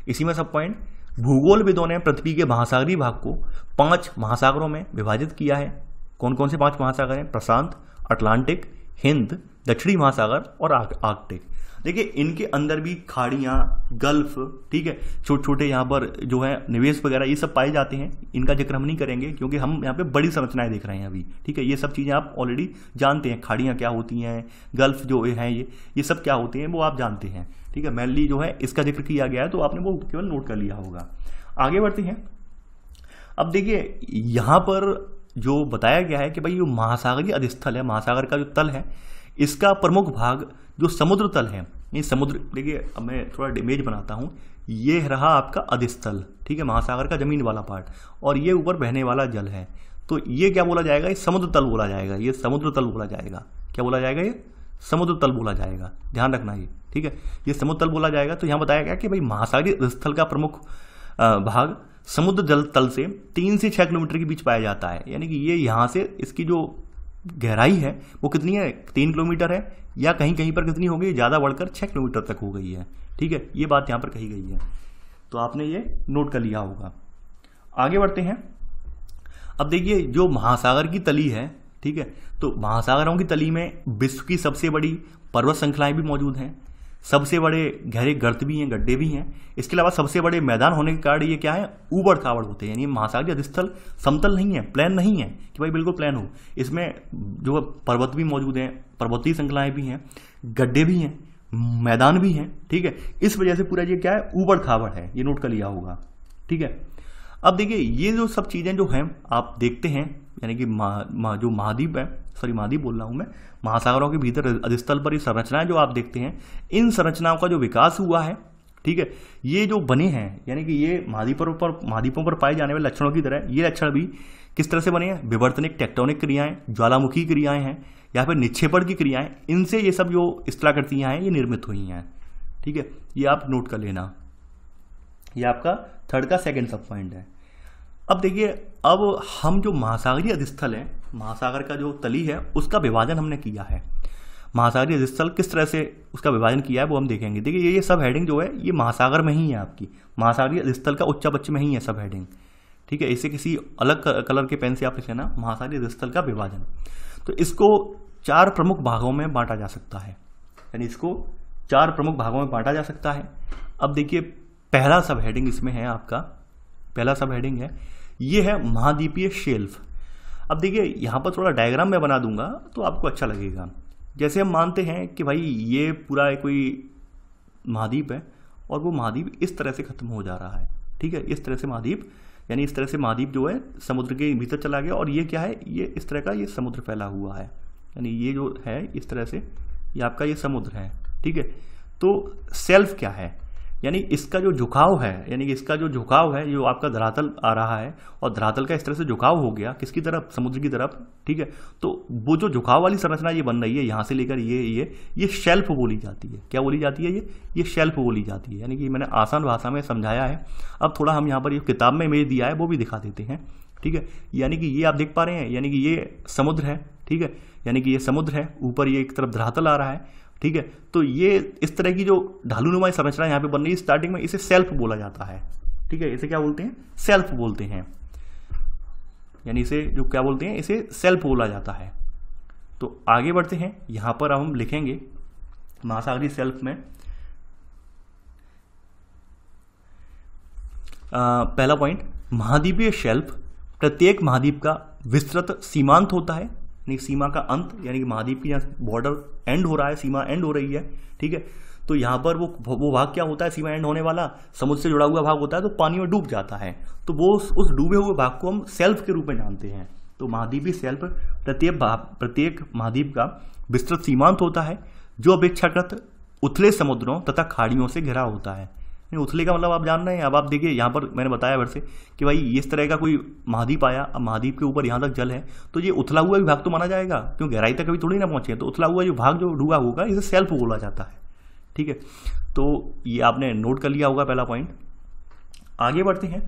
इसी में सब पॉइंट भूगोलविदों ने पृथ्वी के महासागरीय भाग को 5 महासागरों में विभाजित किया है। कौन कौन से 5 महासागर हैं, प्रशांत, अटलांटिक, हिंद, दक्षिणी महासागर और आर्कटिक। देखिए इनके अंदर भी खाड़ियाँ, गल्फ, ठीक है, छोटे छोटे यहाँ पर जो है निवेश वगैरह ये सब पाए जाते हैं। इनका जिक्र हम नहीं करेंगे क्योंकि हम यहाँ पे बड़ी संरचनाएं देख रहे हैं अभी, ठीक है। ये सब चीज़ें आप ऑलरेडी जानते हैं, खाड़ियाँ क्या होती हैं, गल्फ जो हैं ये सब क्या होते हैं वो आप जानते हैं, ठीक है। मेनली जो है इसका जिक्र किया गया है तो आपने वो केवल नोट कर लिया होगा। आगे बढ़ते हैं। अब देखिए यहाँ पर जो बताया गया है कि भाई ये महासागरीय अधिस्थल है, महासागर का जो तल है, इसका प्रमुख भाग जो समुद्र तल है, ये समुद्र, देखिए अब मैं थोड़ा इमेज बनाता हूँ, ये रहा आपका अधिस्थल, ठीक है, महासागर का जमीन वाला पार्ट, और ये ऊपर बहने वाला जल है। तो ये क्या बोला जाएगा, ये समुद्र तल बोला जाएगा, ये समुद्र तल बोला जाएगा। क्या बोला जाएगा, ये समुद्र तल बोला जाएगा, ध्यान रखना ये, ठीक है, ये समुद्र तल बोला जाएगा। तो यहाँ बताया गया कि भाई महासागरीय अधिस्थल का प्रमुख भाग समुद्र जल तल से 3 से 6 किलोमीटर के बीच पाया जाता है, यानी कि ये यहाँ से इसकी जो गहराई है वो कितनी है, 3 किलोमीटर है, या कहीं कहीं पर कितनी हो गई, ज़्यादा बढ़कर 6 किलोमीटर तक हो गई है, ठीक है, ये बात यहाँ पर कही गई है। तो आपने ये नोट कर लिया होगा। आगे बढ़ते हैं। अब देखिए जो महासागर की तली है, ठीक है, तो महासागरों की तली में विश्व की सबसे बड़ी पर्वत श्रृंखलाएं भी मौजूद हैं, सबसे बड़े गहरे गर्त भी हैं, गड्ढे भी हैं। इसके अलावा सबसे बड़े मैदान होने के कारण ये क्या है, ऊबड़ खाबड़ होते हैं, यानी महासागरीय अधिस्थल समतल नहीं है, प्लेन नहीं है कि भाई बिल्कुल प्लेन हो। इसमें जो पर्वत भी मौजूद हैं, पर्वतीय श्रृंखलाएं भी हैं, गड्ढे भी हैं, मैदान भी हैं, ठीक है। इस वजह से पूरा ये क्या है, ऊबड़ खाबड़ है, ये नोट कर लिया होगा, ठीक है। अब देखिए ये जो सब चीज़ें जो हैं आप देखते हैं, यानी कि जो महाद्वीप है, सॉरी महाद्वीप बोल रहा हूँ मैं, महासागरों के भीतर अधिस्थल पर ये संरचनाएं जो आप देखते हैं, इन संरचनाओं का जो विकास हुआ है, ठीक है, ये जो बने हैं, यानी कि ये महाद्वीपों पर पाए जाने वाले लक्षणों की तरह ये लक्षण भी किस तरह से बने हैं, विवर्तनिक टेक्टोनिक क्रियाएं, ज्वालामुखी क्रियाएं हैं या फिर निक्षेपण की क्रियाएं, इनसे ये सब जो स्थलाकृतियां हैं ये निर्मित हुई हैं, ठीक है। ये आप नोट कर लेना, ये आपका थर्ड का सेकंड सब पॉइंट है। अब देखिए, अब हम जो महासागरीय अधिस्थल है, महासागर का जो तली है उसका विभाजन हमने किया है। महासागरीय अधिस्थल किस तरह से उसका विभाजन किया है वो हम देखेंगे। देखिए ये सब हेडिंग जो है ये महासागर में ही है, आपकी महासागरीय अधिस्थल का उच्च पक्ष में ही है सब हेडिंग, ठीक है। इसे किसी अलग कलर के पेन से आप लिख लेना, महासागरीय अधिस्थल का विभाजन। तो इसको 4 प्रमुख भागों में बांटा जा सकता है, यानी इसको 4 प्रमुख भागों में बांटा जा सकता है। अब देखिए पहला सब हेडिंग इसमें है, आपका पहला सब हेडिंग है, ये है महाद्वीपीय शेल्फ। अब देखिए यहाँ पर थोड़ा डायग्राम मैं बना दूंगा तो आपको अच्छा लगेगा। जैसे हम मानते हैं कि भाई ये पूरा कोई महाद्वीप है और वो महाद्वीप इस तरह से खत्म हो जा रहा है, ठीक है। इस तरह से महाद्वीप, यानी इस तरह से महाद्वीप जो है समुद्र के भीतर चला गया, और ये क्या है, ये इस तरह का ये समुद्र फैला हुआ है, यानी ये जो है इस तरह से ये आपका ये समुद्र है, ठीक है। तो सेल्फ क्या है, यानी इसका जो झुकाव है, यानी इसका जो झुकाव है जो आपका धरातल आ रहा है और धरातल का इस तरह से झुकाव हो गया किसकी तरफ, समुद्र की तरफ, ठीक है। तो वो जो झुकाव वाली संरचना ये बन रही है यहाँ से लेकर ये शेल्फ बोली जाती है। क्या बोली जाती है, ये शेल्फ बोली जाती है, यानी कि मैंने आसान भाषा में समझाया है। अब थोड़ा हम यहाँ पर ये किताब में इमेज दिया है वो भी दिखा देते हैं, ठीक है। यानी कि ये आप देख पा रहे हैं, यानी कि ये समुद्र है, ठीक है, यानी कि ये समुद्र है, ऊपर ये एक तरफ धरातल आ रहा है, ठीक है। तो ये इस तरह की जो ढालूनुमा संरचना यहाँ पे बन रही है स्टार्टिंग में, इसे सेल्फ बोला जाता है, ठीक है। इसे क्या बोलते हैं, सेल्फ बोलते हैं, यानी इसे जो क्या बोलते हैं, इसे सेल्फ बोला जाता है। तो आगे बढ़ते हैं, यहाँ पर हम लिखेंगे महासागरीय सेल्फ में पहला पॉइंट, महाद्वीपीय शेल्फ प्रत्येक महाद्वीप का विस्तृत सीमांत होता है, यानी सीमा का अंत, यानी कि महाद्वीप की यहाँ बॉर्डर एंड हो रहा है, सीमा एंड हो रही है, ठीक है। तो यहाँ पर वो भाग क्या होता है, सीमा एंड होने वाला समुद्र से जुड़ा हुआ भाग होता है, तो पानी में डूब जाता है, तो वो उस डूबे हुए भाग को हम सेल्फ के रूप में जानते हैं। तो महाद्वीपीय सेल्फ प्रत्येक महाद्वीप का विस्तृत सीमांत होता है जो अपेक्षाकृत उथले समुद्रों तथा खाड़ियों से घिरा होता है। उथले का मतलब आप जान रहे हैं। अब आप देखिए यहाँ पर मैंने बताया फिर से कि भाई इस तरह का कोई महाद्वीप आया, अब महाद्वीप के ऊपर यहाँ तक जल है, तो ये उथला हुआ भी भाग तो माना जाएगा, क्यों गहराई तक कभी थोड़ी ना पहुंचे, तो उथला हुआ जो भाग जो डूबा होगा इसे सेल्फ बोला जाता है, ठीक है। तो ये आपने नोट कर लिया होगा पहला पॉइंट। आगे बढ़ते हैं।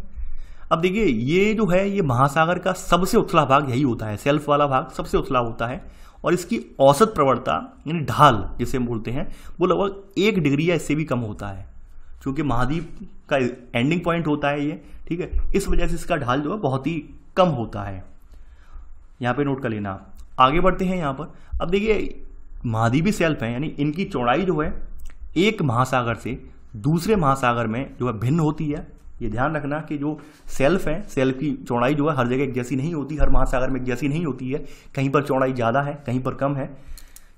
अब देखिए ये जो है ये महासागर का सबसे उथला भाग यही होता है, सेल्फ वाला भाग सबसे उथला होता है, और इसकी औसत प्रवणता यानी ढाल जिसे हम बोलते हैं वो लगभग 1 डिग्री या इससे भी कम होता है, क्योंकि महाद्वीप का एंडिंग पॉइंट होता है ये, ठीक है। इस वजह से इसका ढाल जो है बहुत ही कम होता है, यहाँ पे नोट कर लेना। आगे बढ़ते हैं यहाँ पर। अब देखिए महाद्वीपीय सेल्फ है, यानी इनकी चौड़ाई जो है एक महासागर से दूसरे महासागर में जो है भिन्न होती है। ये ध्यान रखना कि जो सेल्फ है, सेल्फ की चौड़ाई जो है हर जगह एक जैसी नहीं होती, हर महासागर में एक जैसी नहीं होती है, कहीं पर चौड़ाई ज़्यादा है, कहीं पर कम है।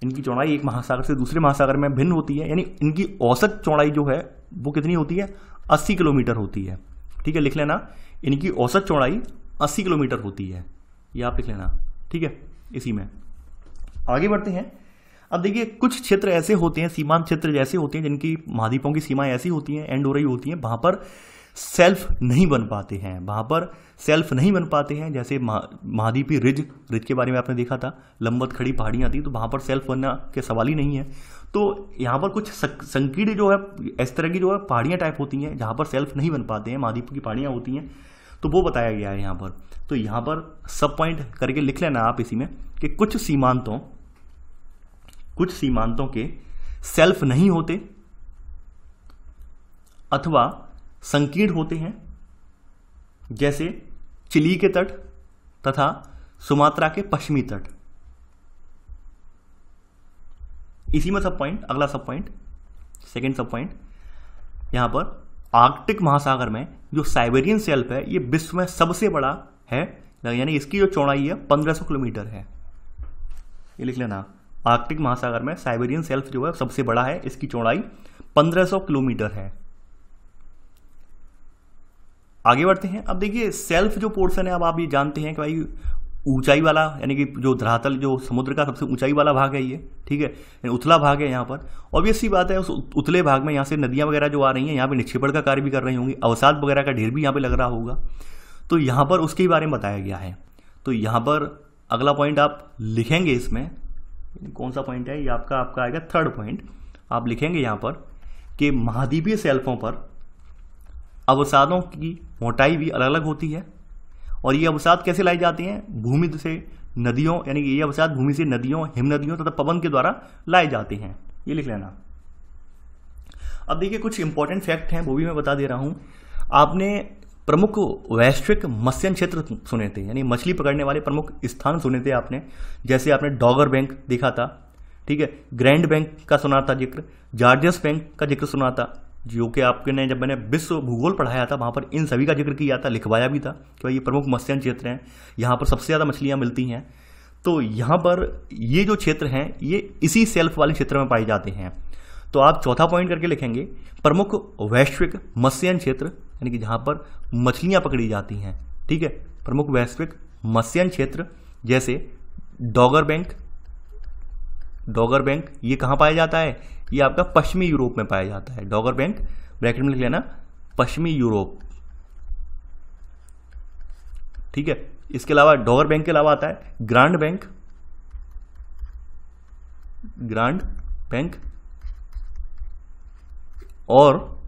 इनकी चौड़ाई एक महासागर से दूसरे महासागर में भिन्न होती है, यानी इनकी औसत चौड़ाई जो है वो कितनी होती है, 80 किलोमीटर होती है, ठीक है। लिख लेना, इनकी औसत चौड़ाई 80 किलोमीटर होती है, ये आप लिख लेना, ठीक है। इसी में आगे बढ़ते हैं। अब देखिए कुछ क्षेत्र ऐसे होते हैं, सीमांत क्षेत्र जैसे होते हैं जिनकी महाद्वीपों की सीमाएं ऐसी होती हैं, एंड हो रही होती हैं, वहां पर सेल्फ नहीं बन पाते हैं, वहां पर सेल्फ नहीं बन पाते हैं। जैसे महाद्वीपीय रिज के बारे में आपने देखा था, लंबवत खड़ी पहाड़ियां थी, तो वहां पर सेल्फ बनना के सवाल ही नहीं है। तो यहाँ पर कुछ संकीर्ण जो है इस तरह की जो है पहाड़ियाँ टाइप होती हैं जहाँ पर सेल्फ नहीं बन पाते हैं, महाद्वीप की पहाड़ियाँ होती हैं, तो वो बताया गया है यहाँ पर। तो यहाँ पर सब पॉइंट करके लिख लेना आप इसी में कि कुछ सीमांतों के सेल्फ नहीं होते अथवा संकीर्ण होते हैं, जैसे चिली के तट तथा सुमात्रा के पश्चिमी तट। इसी में सब पॉइंट, अगला सब पॉइंट, सेकेंड सब पॉइंट, यहां पर आर्कटिक महासागर में जो साइबेरियन सेल्फ है ये विश्व में सबसे बड़ा है, यानी इसकी जो चौड़ाई है 1500 किलोमीटर है, ये लिख लेना आर्कटिक महासागर में साइबेरियन शेल्फ जो है सबसे बड़ा है, इसकी चौड़ाई 1500 किलोमीटर है। आगे बढ़ते हैं। अब देखिए शेल्फ जो पोर्शन है, अब आप ये जानते हैं कि भाई ऊंचाई वाला, यानी कि जो धरातल जो समुद्र का सबसे ऊंचाई वाला भाग है ये, ठीक है, उतला भाग है। यहाँ पर ऑब्वियस सी बात है उस उतले भाग में यहाँ से नदियां वगैरह जो आ रही हैं यहाँ पे निक्षेपण का कार्य भी कर रही होंगी, अवसाद वगैरह का ढेर भी यहाँ पे लग रहा होगा, तो यहाँ पर उसके बारे में बताया गया है। तो यहाँ पर अगला पॉइंट आप लिखेंगे, इसमें कौन सा पॉइंट है ये आपका आएगा थर्ड पॉइंट। आप लिखेंगे यहाँ पर कि महाद्वीपीय शेल्फों पर अवसादों की मोटाई भी अलग अलग होती है, और ये अवसाद कैसे लाए जाते हैं, भूमि से नदियों, यानी कि ये अवसाद भूमि से नदियों, हिम नदियों तथा पवन के द्वारा लाए जाते हैं, ये लिख लेना। अब देखिए कुछ इंपॉर्टेंट फैक्ट हैं वो भी मैं बता दे रहा हूं। आपने प्रमुख वैश्विक मत्स्य क्षेत्र सुने थे, यानी मछली पकड़ने वाले प्रमुख स्थान सुने थे आपने, जैसे आपने डॉगर बैंक देखा था, ठीक है, ग्रैंड बैंक का सुना था जिक्र, जॉर्जियस बैंक का जिक्र सुना था, जो कि आपके ने जब मैंने विश्व भूगोल पढ़ाया था वहां पर इन सभी का जिक्र किया था, लिखवाया भी था कि भाई ये प्रमुख मत्स्य क्षेत्र हैं, यहाँ पर सबसे ज़्यादा मछलियाँ मिलती हैं। तो यहाँ पर ये जो क्षेत्र हैं ये इसी शेल्फ वाले क्षेत्र में पाए जाते हैं। तो आप चौथा पॉइंट करके लिखेंगे प्रमुख वैश्विक मत्स्य क्षेत्र, यानी कि जहाँ पर मछलियाँ पकड़ी जाती हैं, ठीक है, प्रमुख वैश्विक मत्स्य क्षेत्र जैसे डॉगर बैंक ये कहाँ पाया जाता है, ये आपका पश्चिमी यूरोप में पाया जाता है। डॉगर बैंक ब्रैकेट में लिख लेना, पश्चिमी यूरोप, ठीक है। इसके अलावा डॉगर बैंक के अलावा आता है ग्रांड बैंक और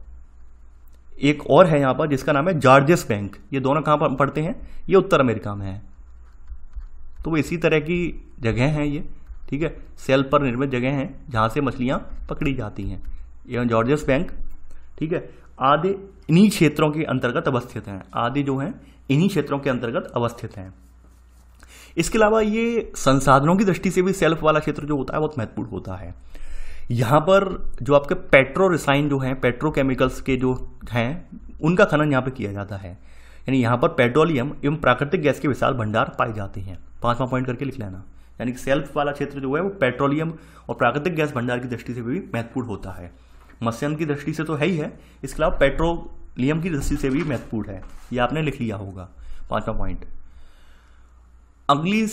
एक और है यहां पर जिसका नाम है जॉर्जियस बैंक। ये दोनों कहां पर पड़ते हैं, ये उत्तर अमेरिका में है। तो वो इसी तरह की जगह हैं ये, ठीक है, सेल पर निर्मित जगह हैं जहां से मछलियां पकड़ी जाती हैं। एवं जॉर्जियस बैंक, ठीक है, आदि इन्हीं क्षेत्रों के अंतर्गत अवस्थित हैं, आदि जो हैं इन्हीं क्षेत्रों के अंतर्गत अवस्थित हैं। इसके अलावा ये संसाधनों की दृष्टि से भी सेल्फ वाला क्षेत्र जो होता है बहुत महत्वपूर्ण होता है। यहाँ पर जो आपके पेट्रो रसायन जो हैं, पेट्रोकेमिकल्स के जो हैं उनका खनन यहाँ पर किया जाता है, यानी यहाँ पर पेट्रोलियम एवं प्राकृतिक गैस के विशाल भंडार पाए जाते हैं। 5वां पॉइंट करके लिख लेना, यानी कि सेल्फ वाला क्षेत्र जो है वो पेट्रोलियम और प्राकृतिक गैस भंडार की दृष्टि से भी महत्वपूर्ण होता है। मत्स्य की दृष्टि से तो है ही है, इसके अलावा पेट्रोलियम की दृष्टि से भी महत्वपूर्ण है, ये आपने लिख लिया होगा 5वां पॉइंट। अगला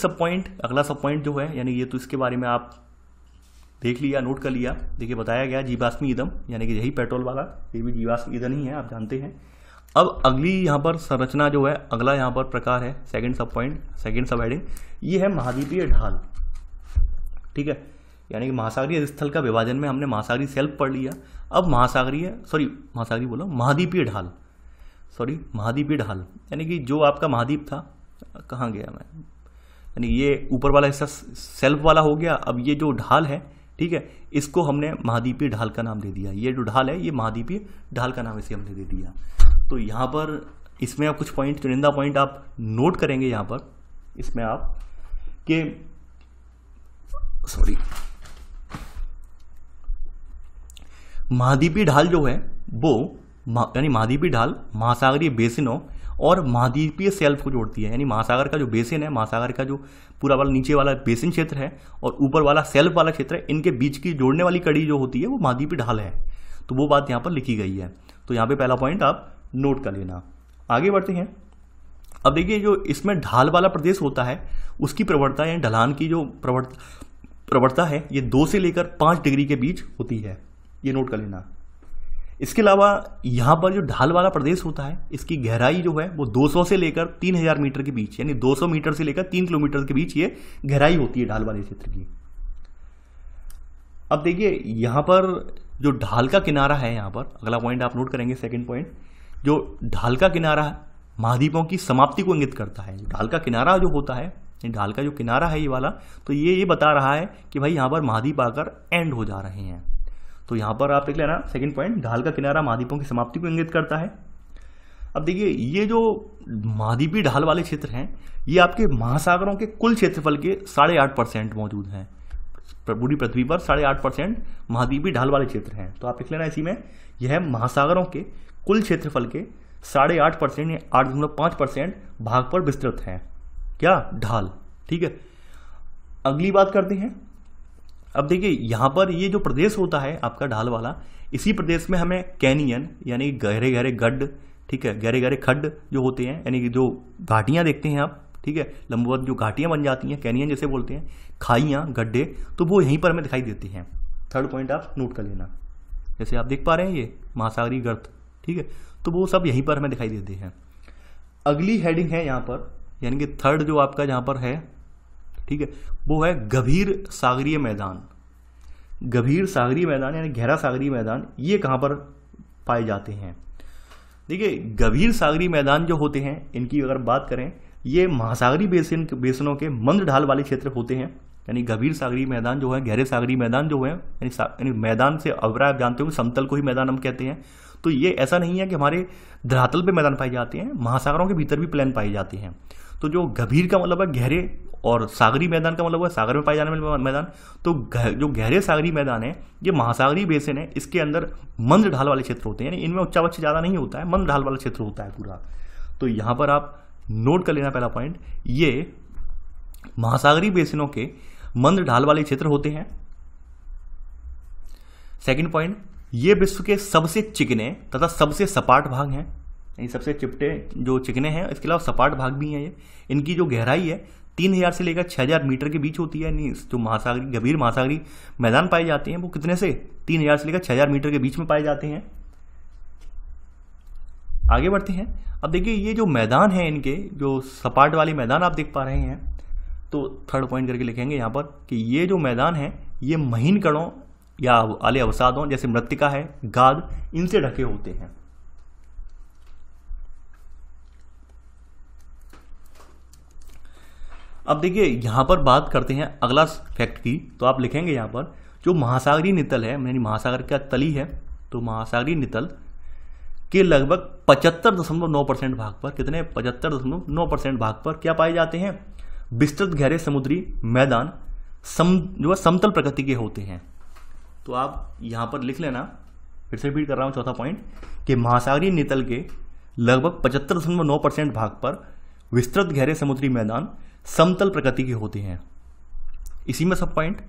सब पॉइंट जो है, यानी ये तो इसके बारे में आप देख लिया, नोट कर लिया। देखिए बताया गया जीवाश्म ईंधन, यानी कि यही पेट्रोल वाला, ये भी जीवाश्म ईंधन ही है, आप जानते हैं। अब अगली यहाँ पर संरचना जो है, अगला यहाँ पर प्रकार है, सेकंड सब हेडिंग, ये है महाद्वीपीय ढाल, ठीक है, यानी कि महासागरीय स्थल का विभाजन में हमने महासागरीय शेल्फ पढ़ लिया। अब महाद्वीपीय ढाल, यानी कि जो आपका महाद्वीप था, कहाँ गया मैं, यानी ये ऊपर वाला हिस्सा शेल्फ वाला हो गया। अब ये जो ढाल है, ठीक है, इसको हमने महाद्वीपीय ढाल का नाम दे दिया। ये जो ढाल है ये महाद्वीपीय ढाल का नाम इसे हमने दे दिया। तो यहाँ पर इसमें आप कुछ पॉइंट, चुनिंदा पॉइंट आप नोट करेंगे यहाँ पर, इसमें आप कि महाद्वीपीय ढाल जो है वो, यानी महाद्वीपीय ढाल महासागरीय बेसिनों और महाद्वीपीय शेल्फ को जोड़ती है। यानी महासागर का जो बेसिन है, महासागर का जो पूरा वाला नीचे वाला बेसिन क्षेत्र है और ऊपर वाला शेल्फ वाला क्षेत्र है, इनके बीच की जोड़ने वाली कड़ी जो होती है वो महाद्वीपीय ढाल है। तो वो बात यहाँ पर लिखी गई है। तो यहाँ पे पहला पॉइंट आप नोट कर लेना। आगे बढ़ते हैं। अब देखिए जो इसमें ढाल वाला प्रदेश होता है उसकी प्रवणता, यानी ढलान की जो प्रवणता है ये 2 से लेकर 5 डिग्री के बीच होती है, ये नोट कर लेना। इसके अलावा यहाँ पर जो ढाल वाला प्रदेश होता है इसकी गहराई जो है वो 200 से लेकर 3000 मीटर के बीच, यानी 200 मीटर से लेकर 3 किलोमीटर के बीच ये गहराई होती है ढाल वाले क्षेत्र की। अब देखिए यहाँ पर जो ढाल का किनारा है, यहाँ पर अगला पॉइंट आप नोट करेंगे, सेकंड पॉइंट, जो ढाल का किनारा महाद्वीपों की समाप्ति को इंगित करता है। ढाल का किनारा जो होता है, ढाल का जो किनारा है ये वाला, तो ये बता रहा है कि भाई यहाँ पर महाद्वीप आकर एंड हो जा रहे हैं। तो यहाँ पर आप लिख लेना सेकंड पॉइंट, ढाल का किनारा महाद्वीपों की समाप्ति को इंगित करता है। अब देखिए ये जो महाद्वीपीय ढाल वाले क्षेत्र हैं ये आपके महासागरों के कुल क्षेत्रफल के 8.5% मौजूद हैं। पूरी पृथ्वी पर 8.5% महाद्वीपीय ढाल वाले क्षेत्र हैं। तो आप लिख लेना इसी में, यह महासागरों के कुल क्षेत्रफल के 8.5% या 8.5% भाग पर विस्तृत है। क्या? ढाल। ठीक है, अगली बात करते हैं अब देखिए यहाँ पर ये जो प्रदेश होता है आपका ढाल वाला, इसी प्रदेश में हमें कैनियन यानी गहरे गहरे गड्ढ, ठीक है, गहरे गहरे खड्ड जो होते हैं, यानी कि जो घाटियाँ देखते हैं आप, ठीक है, लंबवत जो घाटियाँ बन जाती हैं, कैनियन जैसे बोलते हैं, खाइयाँ, गड्ढे, तो वो यहीं पर हमें दिखाई देती हैं। थर्ड पॉइंट आप नोट कर लेना। जैसे आप देख पा रहे हैं ये महासागरीय गर्त, ठीक है, तो वो सब यहीं पर हमें दिखाई देते हैं। अगली हेडिंग है यहाँ पर, यानी कि थर्ड जो आपका जहाँ पर है, ठीक है, वो है गंभीर सागरीय मैदान। गंभीर सागरीय मैदान यानी गहरा सागरीय मैदान, ये कहाँ पर पाए जाते हैं? देखिए गंभीर सागरीय मैदान जो होते हैं, इनकी अगर बात करें, ये महासागरीय बेसिनों के मंद ढाल वाले क्षेत्र होते हैं। यानी गंभीर सागरीय मैदान जो है, गहरे सागरीय मैदान जो है, यानी मैदान से अवरा आप जानते हो समतल को ही मैदान हम कहते हैं। तो ये ऐसा नहीं है कि हमारे धरातल पे मैदान पाए जाते हैं, महासागरों के भीतर भी प्लेन पाए जाते हैं। तो जो गंभीर का मतलब है गहरे, और सागरीय मैदान का मतलब है सागर में पाए जाने वाले मैदान। तो जो गहरे सागरीय मैदान है, ये महासागरीय बेसिन है, इसके अंदर मंद ढाल वाले क्षेत्र होते हैं, यानी इनमें उच्चा बच्चा ज़्यादा नहीं होता है, मंद ढाल वाला क्षेत्र होता है पूरा। तो यहाँ पर आप नोट कर लेना पहला पॉइंट, ये महासागरीय बेसिनों के मंद ढाल वाले क्षेत्र होते हैं। सेकंड पॉइंट, ये विश्व के सबसे चिकने तथा सबसे सपाट भाग हैं, यानी सबसे चिपटे जो चिकने हैं, इसके अलावा सपाट भाग भी हैं ये। इनकी जो गहराई है 3000 से लेकर 6000 मीटर के बीच होती है। यानी जो महासागरीय गंभीर महासागरीय मैदान पाए जाते हैं वो कितने से 3000 से लेकर 6000 मीटर के बीच में पाए जाते हैं। आगे बढ़ते हैं। अब देखिए ये जो मैदान है, इनके जो सपाट वाले मैदान आप देख पा रहे हैं, तो थर्ड पॉइंट करके लिखेंगे यहाँ पर कि ये जो मैदान है ये महीन कणों या आले अवसादों जैसे मृत्तिका है, गाद, इनसे ढके होते हैं। अब देखिए यहाँ पर बात करते हैं अगला फैक्ट की, तो आप लिखेंगे यहाँ पर जो महासागरीय नितल है, यानी महासागर का तली है, तो महासागरीय नितल के लगभग 75.9% भाग पर, कितने 75.9% भाग पर क्या पाए जाते हैं? विस्तृत गहरे समुद्री मैदान जो है समतल प्रकृति के होते हैं। तो आप यहाँ पर लिख लेना, फिर से रिपीट कर रहा हूँ चौथा पॉइंट, कि महासागरीय नितल के लगभग 75.9% भाग पर विस्तृत गहरे समुद्री मैदान समतल प्रकृति के होते हैं। इसी में सब पॉइंट।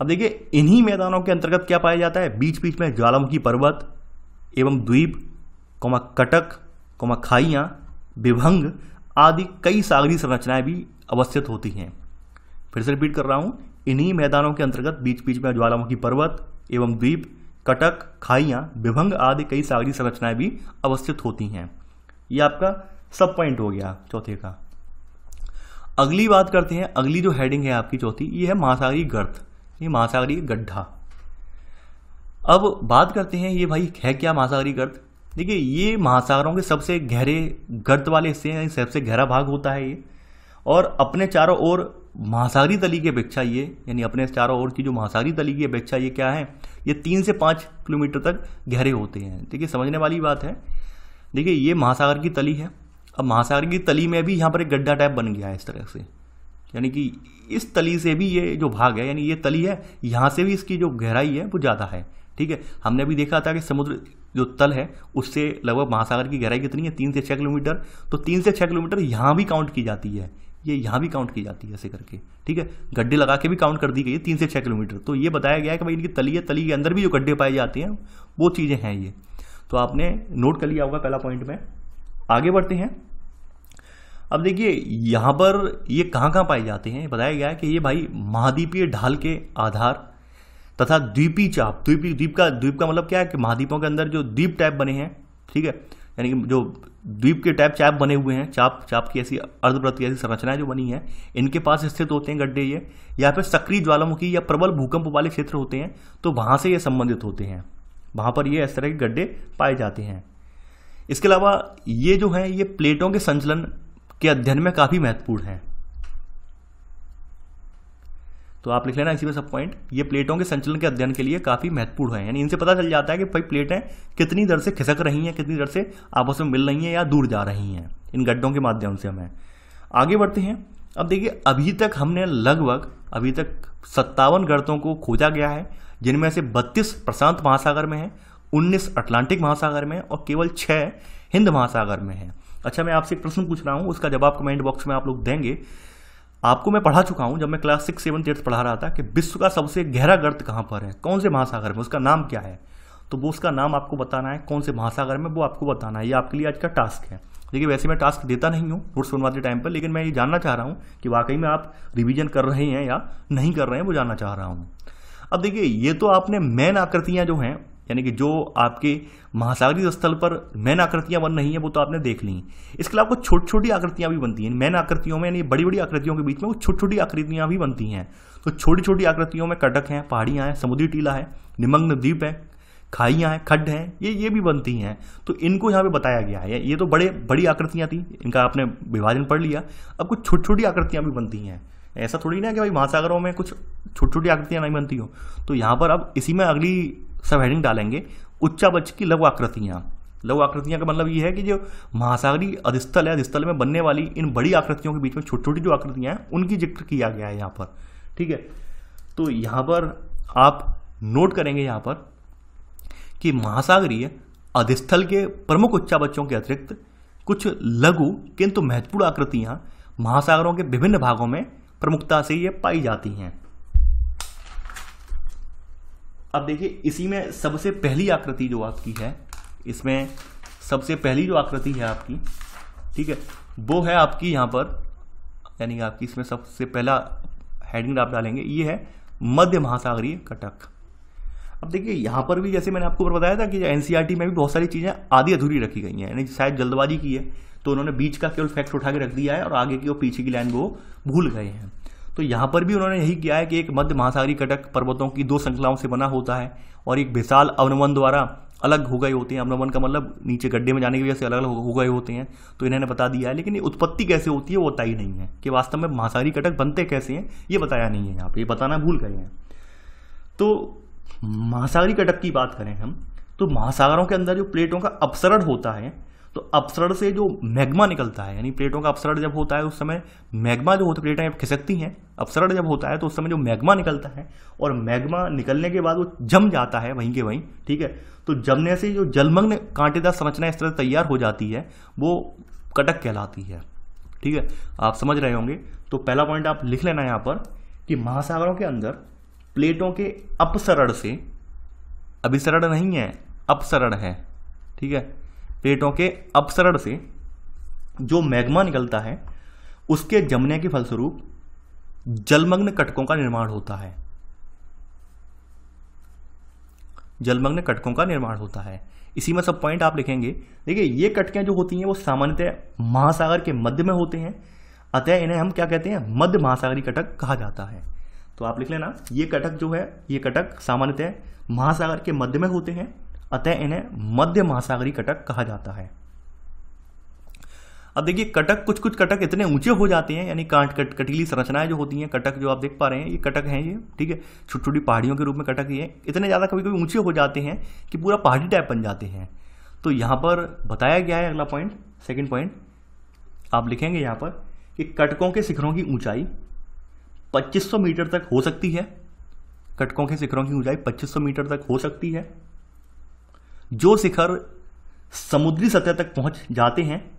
अब देखिए इन्हीं मैदानों के अंतर्गत क्या पाया जाता है? बीच बीच में ज्वालामुखी पर्वत एवं द्वीप, कटक, खाइयाँ, विभंग आदि कई सागरीय संरचनाएं भी अवस्थित होती हैं। फिर से रिपीट कर रहा हूँ, इन्हीं मैदानों के अंतर्गत बीच बीच में ज्वालामुखी पर्वत एवं द्वीप, कटक, खाइयाँ, विभंग आदि कई सागरीय संरचनाएं भी अवस्थित होती हैं। ये आपका सब पॉइंट हो गया चौथे का। अगली बात करते हैं, अगली जो हेडिंग है आपकी चौथी, ये है महासागरीय गर्त, ये महासागरीय गड्ढा। अब बात करते हैं ये भाई है क्या महासागरीय गर्त? देखिए ये महासागरों के सबसे गहरे गर्त वाले हिस्से हैं, सबसे गहरा भाग होता है ये, और अपने चारों ओर महासागरीय तली की अपेक्षा ये, यानी अपने चारों ओर की जो महासागरीय तली की अपेक्षा ये क्या है, ये 3 से 5 किलोमीटर तक गहरे होते हैं। देखिए समझने वाली बात है। देखिए ये महासागर की तली है, अब महासागर की तली में भी यहाँ पर एक गड्ढा टाइप बन गया है इस तरह से, यानी कि इस तली से भी ये जो भाग है, यानी ये तली है, यहाँ से भी इसकी जो गहराई है वो ज़्यादा है। ठीक है, हमने भी देखा था कि समुद्र जो तल है उससे लगभग महासागर की गहराई कितनी है? 3 से 6 किलोमीटर। तो 3 से 6 किलोमीटर यहाँ भी काउंट की जाती है, ये यहाँ भी काउंट की जाती है ऐसे करके। ठीक है, गड्ढे लगा के भी काउंट कर दी गई है 3 से 6 किलोमीटर। तो ये बताया गया है कि भाई इनकी तली है, तली के अंदर भी जो गड्ढे पाए जाते हैं वो चीज़ें हैं ये। तो आपने नोट कर लिया होगा पहला पॉइंट में। आगे बढ़ते हैं। अब देखिए यहाँ पर ये कहाँ कहाँ पाए जाते हैं, बताया गया है कि ये भाई महाद्वीपीय ढाल के आधार तथा द्वीपीय चाप, द्वीप का मतलब क्या है कि महाद्वीपों के अंदर जो द्वीप टाइप बने हैं, ठीक है, यानी कि जो द्वीप के टाइप चाप बने हुए हैं, चाप की ऐसी अर्धवृत्त की ऐसी संरचनाएं जो बनी हैं, इनके पास स्थित होते हैं गड्ढे ये, या फिर सक्रिय ज्वालामुखी या प्रबल भूकंप वाले क्षेत्र होते हैं, तो वहाँ से ये संबंधित होते हैं, वहाँ पर ये इस तरह के गड्ढे पाए जाते हैं। इसके अलावा ये जो है ये प्लेटों के संचलन के अध्ययन में काफ़ी महत्वपूर्ण है। तो आप लिख लेना इसी में सब पॉइंट, ये प्लेटों के संचलन के अध्ययन के लिए काफ़ी महत्वपूर्ण है, यानी इनसे पता चल जाता है कि भाई प्लेटें कितनी दर से खिसक रही हैं, कितनी दर से आपस में मिल रही हैं या दूर जा रही हैं, इन गड्ढों के माध्यम से हमें। आगे बढ़ते हैं। अब देखिए अभी तक हमने लगभग 57 गर्तों को खोजा गया है, जिनमें से 32 प्रशांत महासागर में है, 19 अटलांटिक महासागर में और केवल 6 हिंद महासागर में है। अच्छा, मैं आपसे एक प्रश्न पूछ रहा हूँ, उसका जवाब कमेंट बॉक्स में आप लोग देंगे। आपको मैं पढ़ा चुका हूं जब मैं क्लास 6, 7, 8 पढ़ा रहा था कि विश्व का सबसे गहरा गर्त कहां पर है, कौन से महासागर में, उसका नाम क्या है। तो वो उसका नाम आपको बताना है, कौन से महासागर में, वो आपको बताना है। ये आपके लिए आज का टास्क है। देखिए वैसे मैं टास्क देता नहीं हूँ नोट्स बनवाते टाइम पर, लेकिन मैं ये जानना चाह रहा हूँ कि वाकई में आप रिवीजन कर रहे हैं या नहीं कर रहे हैं, वो जानना चाह रहा हूँ। अब देखिए ये तो आपने मेन आकृतियां जो हैं, यानी कि जो आपके महासागरीय स्थल पर मेन आकृतियां बन रही हैं, वो तो आपने देख ली। इसके अलावा कुछ छोटी छोटी आकृतियां भी बनती हैं मेन आकृतियों में, यानी बड़ी बड़ी आकृतियों के बीच में कुछ छोटी छोटी आकृतियां भी बनती हैं। तो छोटी छोटी आकृतियों में कटक हैं, पहाड़ियां हैं, समुद्री टीला है, निमग्न द्वीप है, खाइयां हैं, खड्ड हैं, ये भी बनती हैं। तो इनको यहाँ पे बताया गया है। ये तो बड़ी आकृतियां थी, इनका आपने विभाजन पढ़ लिया। अब कुछ छोटी छोटी आकृतियां भी बनती हैं। ऐसा थोड़ी ना कि भाई महासागरों में कुछ छोटी छोटी आकृतियां नहीं बनती हो। तो यहाँ पर अब इसी में अगली सब हेडिंग डालेंगे, उच्चावच की लघु आकृतियां। लघु आकृतियां का मतलब ये है कि जो महासागरीय अधिस्थल है, अधिस्थल में बनने वाली इन बड़ी आकृतियों के बीच में छोटी छोटी जो आकृतियां हैं, उनकी जिक्र किया गया है यहाँ पर। ठीक है, तो यहाँ पर आप नोट करेंगे यहाँ पर कि महासागरीय अधिस्थल के प्रमुख उच्चावचों के अतिरिक्त कुछ लघु किंतु महत्वपूर्ण आकृतियां महासागरों के विभिन्न भागों में प्रमुखता से ये पाई जाती हैं। अब देखिए इसी में सबसे पहली आकृति जो आपकी है, इसमें सबसे पहली जो आकृति है आपकी, ठीक है, वो है आपकी यहाँ पर, यानी कि आपकी इसमें सबसे पहला हेडिंग आप डालेंगे, ये है मध्य महासागरीय कटक। अब देखिए यहाँ पर भी जैसे मैंने आपको बताया था कि एनसीईआरटी में भी बहुत सारी चीज़ें आधी अधूरी रखी गई हैं, यानी शायद जल्दबाजी की है तो उन्होंने बीच का केवल फैक्ट उठा के रख दिया है और आगे की और पीछे की लाइन वो भूल गए हैं। तो यहाँ पर भी उन्होंने यही किया है कि एक मध्य महासागरीय कटक पर्वतों की 2 श्रृंखलाओं से बना होता है और एक विशाल अवनमन द्वारा अलग हो गए होते हैं। अवनमन का मतलब नीचे गड्ढे में जाने की वजह से अलग अलग हो गए होते हैं, तो इन्होंने बता दिया है। लेकिन ये उत्पत्ति कैसे होती है वो बताई नहीं है कि वास्तव में महासागरीय कटक बनते कैसे हैं, ये बताया नहीं है यहाँ पे, ये बताना भूल गए हैं। तो महासागरीय कटक की बात करें हम, तो महासागरों के अंदर जो प्लेटों का अपसरण होता है, तो अपसरण से जो मैग्मा निकलता है, यानी प्लेटों का अपसरण जब होता है उस समय मैग्मा जो होता है, प्लेटें जब खिसकती हैं, अपसरण जब होता है तो उस समय जो मैग्मा निकलता है, और मैग्मा निकलने के बाद वो जम जाता है वहीं के वहीं। ठीक है, तो जमने से जो जलमग्न कांटेदार संरचना इस तरह तैयार हो जाती है, वो कटक कहलाती है। ठीक है, आप समझ रहे होंगे। तो पहला पॉइंट आप लिख लेना यहाँ पर कि महासागरों के अंदर प्लेटों के अपसरण से, अभिसरण नहीं है, अपसरण है। ठीक है, प्लेटों के अपसरण से जो मैग्मा निकलता है उसके जमने के फलस्वरूप जलमग्न कटकों का निर्माण होता है। जलमग्न कटकों का निर्माण होता है। इसी में सब पॉइंट आप लिखेंगे। देखिए ये कटकें जो होती हैं वो सामान्यतः महासागर के मध्य में होते हैं, अतः इन्हें हम क्या कहते हैं, मध्य महासागरीय कटक कहा जाता है। तो आप लिख लेना, ये कटक जो है, ये कटक सामान्यतः महासागर के मध्य में होते हैं, अतः इन्हें मध्य महासागरीय कटक कहा जाता है। अब देखिए कटक, कुछ कुछ कटक इतने ऊंचे हो जाते हैं, यानी कटीली संरचनाएं जो होती हैं, कटक जो आप देख पा रहे हैं, ये कटक हैं ये। ठीक है, छोटी छोटी पहाड़ियों के रूप में कटक ये इतने ज़्यादा कभी कभी ऊंचे हो जाते हैं कि पूरा पहाड़ी टाइप बन जाते हैं। तो यहाँ पर बताया गया है, अगला पॉइंट, सेकेंड पॉइंट आप लिखेंगे यहाँ पर कि कटकों के शिखरों की ऊंचाई 2500 मीटर तक हो सकती है। कटकों के शिखरों की ऊंचाई 2500 मीटर तक हो सकती है। जो शिखर समुद्री सतह तक पहुंच जाते हैं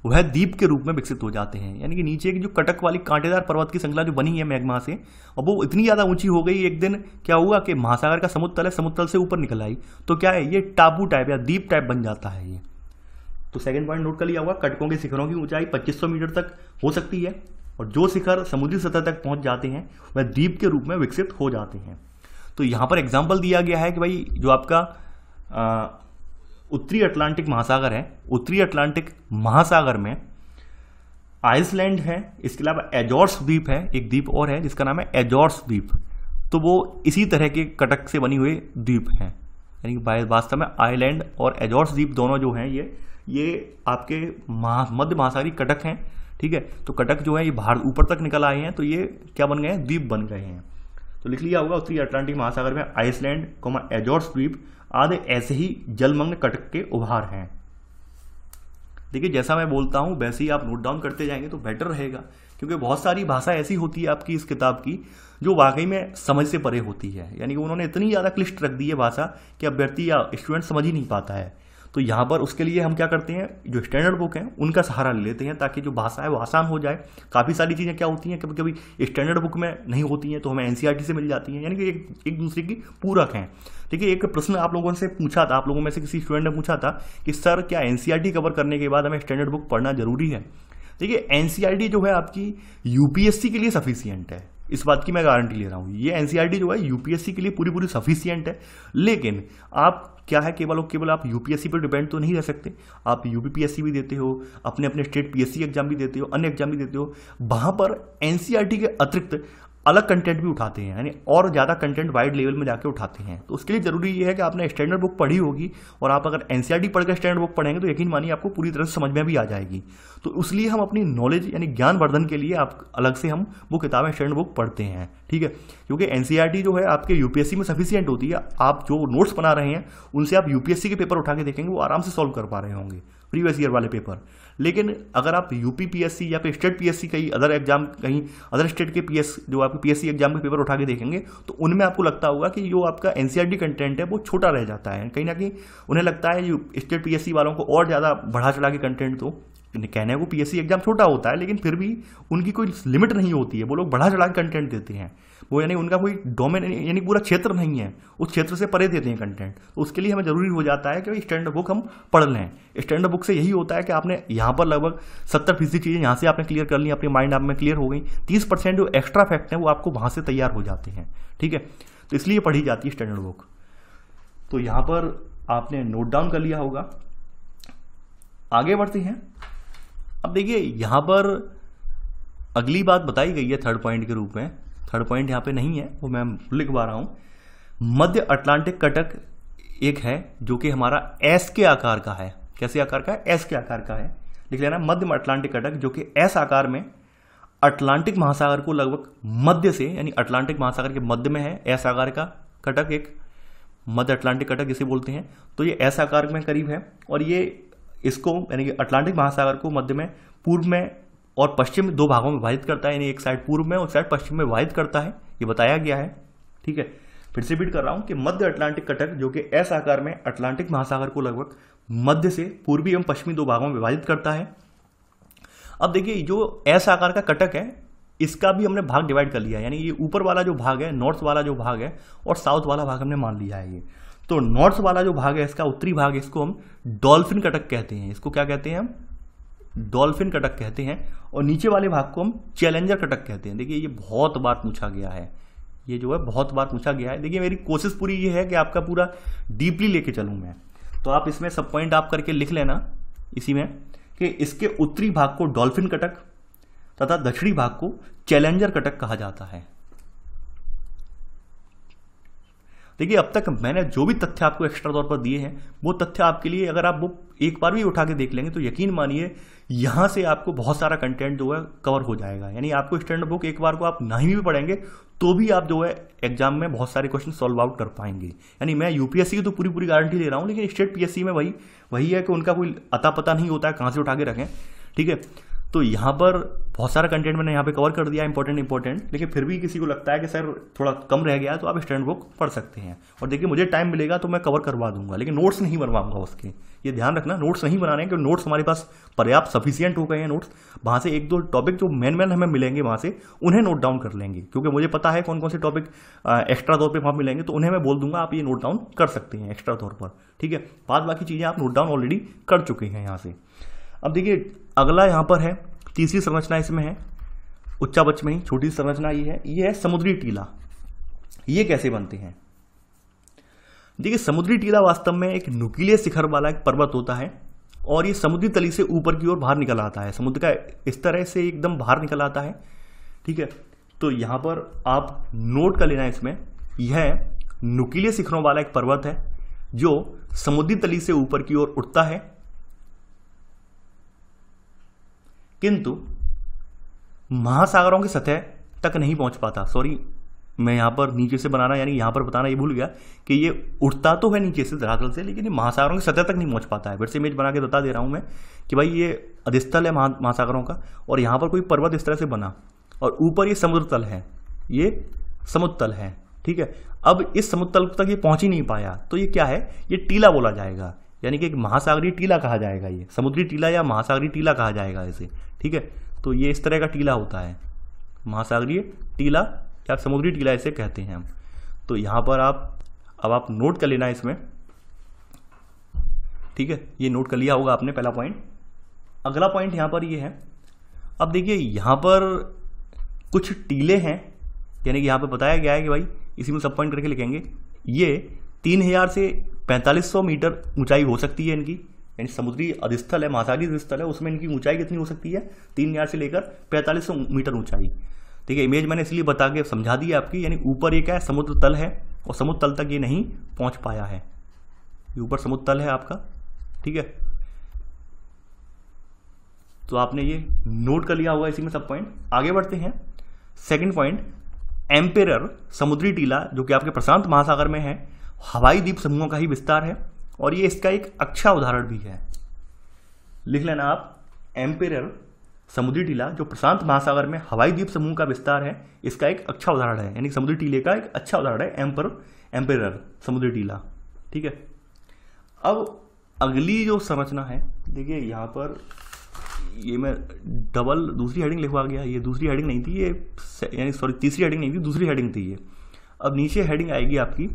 वह द्वीप के रूप में विकसित हो जाते हैं। यानी कि नीचे की जो कटक वाली कांटेदार पर्वत की श्रृंखला जो बनी है मैग्मा से, और वो इतनी ज़्यादा ऊंची हो गई, एक दिन क्या हुआ कि महासागर का समुद्र तल है, समुद्र तल से ऊपर निकल आई, तो क्या है, ये टापू टाइप या द्वीप टाइप बन जाता है ये। तो सेकंड पॉइंट नोट कर लिया होगा, कटकों के शिखरों की ऊंचाई 2500 मीटर तक हो सकती है, और जो शिखर समुद्री सतह तक पहुंच जाते हैं वह द्वीप के रूप में विकसित हो जाते हैं। तो यहाँ पर एग्जाम्पल दिया गया है कि भाई जो आपका उत्तरी अटलांटिक महासागर है, उत्तरी अटलांटिक महासागर में आइसलैंड है, इसके अलावा एजोर्स द्वीप है, एक द्वीप और है जिसका नाम है एजोर्स द्वीप। तो वो इसी तरह के कटक से बनी हुए द्वीप हैं, यानी कि वास्तव में आइलैंड और एजोर्स द्वीप दोनों जो हैं ये आपके मध्य महासागरीय कटक हैं। ठीक है, तो कटक जो है ये बाहर ऊपर तक निकल आए हैं, तो ये क्या बन गए हैं, द्वीप बन गए हैं। तो लिख लिया होगा, उत्तरी अटलांटिक महासागर में आइसलैंड, एजोर्स द्वीप आदि ऐसे ही जलमग्न कटक के उभार हैं। देखिए जैसा मैं बोलता हूं वैसे ही आप नोट डाउन करते जाएंगे तो बेटर रहेगा, क्योंकि बहुत सारी भाषा ऐसी होती है आपकी इस किताब की जो वाकई में समझ से परे होती है। यानी कि उन्होंने इतनी ज़्यादा क्लिष्ट रख दी है भाषा कि अभ्यर्थी या स्टूडेंट समझ ही नहीं पाता है। तो यहाँ पर उसके लिए हम क्या करते हैं, जो स्टैंडर्ड बुक है उनका सहारा ले लेते हैं ताकि जो भाषा है वो आसान हो जाए। काफ़ी सारी चीज़ें क्या होती हैं, कभी कभी स्टैंडर्ड बुक में नहीं होती हैं तो हमें एनसीईआरटी से मिल जाती हैं, यानी कि एक दूसरे की पूरक हैं। देखिए, एक प्रश्न आप लोगों से पूछा था, आप लोगों में से किसी स्टूडेंट ने पूछा था कि सर क्या एनसीईआरटी कवर करने के बाद हमें स्टैंडर्ड बुक पढ़ना जरूरी है। देखिए, एनसीईआरटी जो है आपकी यूपीएससी के लिए सफिशियंट है, इस बात की मैं गारंटी ले रहा हूँ। ये एनसीईआरटी जो है यूपीएससी के लिए पूरी सफिशियंट है। लेकिन आप क्या है, केवल आप यूपीएससी पर डिपेंड तो नहीं रह सकते, आप यूपीपीएससी भी देते हो, अपने स्टेट पीएससी एग्जाम भी देते हो, अन्य एग्जाम भी देते हो। वहां पर एनसीईआरटी के अतिरिक्त अलग कंटेंट भी उठाते हैं, यानी और ज़्यादा कंटेंट वाइड लेवल में जाके उठाते हैं। तो उसके लिए ज़रूरी ये है कि आपने स्टैंडर्ड बुक पढ़ी होगी, और आप अगर एनसीईआरटी पढ़कर स्टैंडर्ड बुक पढ़ेंगे तो यकीन मानिए आपको पूरी तरह से समझ में भी आ जाएगी। तो इसलिए हम अपनी नॉलेज यानी ज्ञान वर्धन के लिए आप अलग से हम वो किताबें स्टैंडर्ड बुक पढ़ते हैं, ठीक है। क्योंकि एनसीईआरटी जो है आपके यूपीएससी में सफिशियंट होती है। आप जो नोट्स बना रहे हैं उनसे आप यूपीएससी के पेपर उठा के देखेंगे, वो आराम से सॉल्व कर पा रहे होंगे प्रीवियस ईयर वाले पेपर। लेकिन अगर आप यूपीपीएससी या फिर स्टेट पीएससी कहीं अदर एग्जाम, कहीं अदर स्टेट के पीएस जो आपके पीएससी एग्जाम के पेपर उठा के देखेंगे तो उनमें आपको लगता होगा कि जो आपका एनसीईआरटी कंटेंट है वो छोटा रह जाता है। कहीं ना कहीं उन्हें लगता है स्टेट पीएससी वालों को और ज़्यादा बढ़ा चढ़ा के कंटेंट दो। कहने को पीएससी एग्जाम छोटा होता है, लेकिन फिर भी उनकी कोई लिमिट नहीं होती है, वो लोग बढ़ा चढ़ा के कंटेंट देते हैं। वो यानी उनका कोई डोमेन यानी पूरा क्षेत्र नहीं है, उस क्षेत्र से परे देते हैं कंटेंट। तो उसके लिए हमें जरूरी हो जाता है कि स्टैंडर्ड बुक हम पढ़ लें। स्टैंडर्ड बुक से यही होता है कि आपने यहाँ पर लगभग 70% चीज़ें यहाँ से आपने क्लियर कर ली, अपनी माइंड आप में क्लियर हो गई। 30% जो एक्स्ट्रा फैक्ट हैं वो आपको वहाँ से तैयार हो जाते हैं, ठीक है। तो इसलिए पढ़ी जाती है स्टैंडर्ड बुक। तो यहाँ पर आपने नोट डाउन कर लिया होगा। आगे बढ़ते हैं। अब देखिए, यहाँ पर अगली बात बताई गई है थर्ड पॉइंट के रूप में। थर्ड पॉइंट यहाँ पे नहीं है, वो मैं लिखवा रहा हूँ। मध्य अटलांटिक कटक एक है जो कि हमारा एस के आकार का है। कैसे आकार का है? एस के आकार का है। लिख लेना, मध्य अटलांटिक कटक जो कि एस आकार में अटलांटिक महासागर को लगभग मध्य से, यानी अटलांटिक महासागर के मध्य में है एस आकार का कटक, एक मध्य अटलांटिक कटक जिसे बोलते हैं। तो ये एस आकार में करीब है, और ये इसको यानी कि अटलांटिक महासागर को मध्य में, पूर्व में और पश्चिम में दो भागों में विभाजित करता है, यानी एक साइड पूर्व में और साइड पश्चिम में विभाजित करता है, ये बताया गया है, ठीक है। फिर से रिपीट कर रहा हूं कि मध्य अटलांटिक कटक जो कि एस आकार में अटलांटिक महासागर को लगभग मध्य से पूर्वी एवं पश्चिमी दो भागों में विभाजित करता है। अब देखिए, जो एस आकार का कटक है इसका भी हमने भाग डिवाइड कर लिया, यानी ये ऊपर वाला जो भाग है, नॉर्थ वाला जो भाग है, और साउथ वाला भाग हमने मान लिया है। ये तो नॉर्थ वाला जो भाग है, इसका उत्तरी भाग, इसको हम डॉल्फिन कटक कहते हैं। इसको क्या कहते हैं हम? डॉल्फिन कटक कहते हैं। और नीचे वाले भाग को हम चैलेंजर कटक कहते हैं। देखिए, ये बहुत बार पूछा गया है, ये जो है बहुत बार पूछा गया है। देखिए, मेरी कोशिश पूरी ये है कि आपका पूरा डीपली लेके चलूं मैं। तो आप इसमें सब पॉइंट आप करके लिख लेना इसी में कि इसके उत्तरी भाग को डॉल्फिन कटक तथा दक्षिणी भाग को चैलेंजर कटक कहा जाता है। देखिए, अब तक मैंने जो भी तथ्य आपको एक्स्ट्रा तौर पर दिए हैं, वो तथ्य आपके लिए अगर आप वो एक बार भी उठा के देख लेंगे तो यकीन मानिए यहां से आपको बहुत सारा कंटेंट जो है कवर हो जाएगा। यानी आपको स्टैंडर्ड बुक एक बार को आप नहीं भी पढ़ेंगे तो भी आप जो है एग्जाम में बहुत सारे क्वेश्चन सॉल्व आउट कर पाएंगे। यानी मैं यूपीएससी की तो पूरी गारंटी दे रहा हूं, लेकिन स्टेट पीएससी में वही है कि उनका कोई अता पता नहीं होता है कहां से उठा के रखें, ठीक है। तो यहाँ पर बहुत सारा कंटेंट मैंने यहाँ पे कवर कर दिया इंपॉर्टेंट, लेकिन फिर भी किसी को लगता है कि सर थोड़ा कम रह गया है तो आप स्टैंडर्ड बुक पढ़ सकते हैं। और देखिए, मुझे टाइम मिलेगा तो मैं कवर करवा दूंगा, लेकिन नोट्स नहीं बनवाऊंगा उसके, ये ध्यान रखना। नोट्स नहीं बनाने हैं क्योंकि नोट्स हमारे पास पर्याप्त सफिशियंट हो गए हैं। नोट्स वहाँ से एक दो टॉपिक जो मेन हमें मिलेंगे वहाँ से उन्हें नोट डाउन कर लेंगे, क्योंकि मुझे पता है कौन कौन से टॉपिक एक्स्ट्रा तौर पर वहाँ मिलेंगे, तो उन्हें मैं बोल दूंगा आप ये नोट डाउन कर सकते हैं एक्स्ट्रा तौर पर, ठीक है। बाद बाकी चीज़ें आप नोट डाउन ऑलरेडी कर चुके हैं यहाँ से। अब देखिए, अगला यहाँ पर है, तीसरी संरचना इसमें है, उच्चा बच में ही छोटी संरचना ये है समुद्री टीला। ये कैसे बनते हैं? देखिए, समुद्री टीला वास्तव में एक नुकीले शिखर वाला एक पर्वत होता है, और ये समुद्री तली से ऊपर की ओर बाहर निकल आता है, समुद्र का इस तरह से एकदम बाहर निकल आता है, ठीक है। तो यहां पर आप नोट कर लेना, इसमें यह नुकीले शिखरों वाला एक पर्वत है जो समुद्री तली से ऊपर की ओर उठता है, किंतु महासागरों की सतह तक नहीं पहुंच पाता। सॉरी, मैं यहां पर नीचे से बनाना यानी यहां पर बताना ये भूल गया कि ये उठता तो है नीचे से धरातल से, लेकिन ये महासागरों की सतह तक नहीं पहुंच पाता है। फिर से इमेज बना के बता दे रहा हूं मैं कि भाई ये अधिस्थल है महासागरों का, और यहां पर कोई पर्वत इस तरह से बना, और ऊपर ये समुद्र तल है, ये समुद्र तल है, ठीक है। अब इस समुद्र तल तक ये पहुंच ही नहीं पाया, तो ये क्या है? ये टीला बोला जाएगा। यानी कि एक महासागरीय टीला कहा जाएगा, ये समुद्री टीला या महासागरीय टीला कहा जाएगा इसे। ठीक है, तो ये इस तरह का टीला होता है, महासागरीय टीला या समुद्री टीला इसे कहते हैं हम। तो यहाँ पर अब आप नोट कर लेना इसमें। ठीक है, ये नोट कर लिया होगा आपने पहला पॉइंट। अगला पॉइंट यहाँ पर ये है, अब देखिए यहाँ पर कुछ टीले हैं, यानी कि यहाँ पर बताया गया है कि भाई इसी में सब पॉइंट करके लिखेंगे, ये 3000 से 4500 मीटर ऊंचाई हो सकती है इनकी, यानी समुद्री अधिस्थल है, महासागरीय अधिस्थल है, उसमें इनकी ऊंचाई कितनी हो सकती है, 3000 से लेकर 4500 मीटर ऊंचाई। ठीक है, इमेज मैंने इसलिए बता के समझा दी आपकी, यानी ऊपर ये क्या है, समुद्र तल है, और समुद्र तल तक ये नहीं पहुंच पाया है, ये ऊपर समुद्र तल है आपका। ठीक है, तो आपने ये नोट कर लिया होगा इसी में सब पॉइंट। आगे बढ़ते हैं, सेकंड पॉइंट, एम्पेरर समुद्री टीला जो कि आपके प्रशांत महासागर में है, हवाई द्वीप समूहों का ही विस्तार है, और ये इसका एक अच्छा उदाहरण भी है। लिख लेना आप, एम्पेरर समुद्री टीला जो प्रशांत महासागर में हवाई द्वीप समूह का विस्तार है, इसका एक अच्छा उदाहरण है, यानी समुद्री टीले का एक अच्छा उदाहरण है एम्पेरर समुद्री टीला। ठीक है, अब अगली जो संरचना है, देखिए यहाँ पर ये मैं डबल दूसरी हेडिंग लिखवा गया, ये दूसरी हेडिंग नहीं थी, ये यानी सॉरी तीसरी हेडिंग नहीं थी, दूसरी हेडिंग थी ये। अब नीचे हेडिंग आएगी आपकी,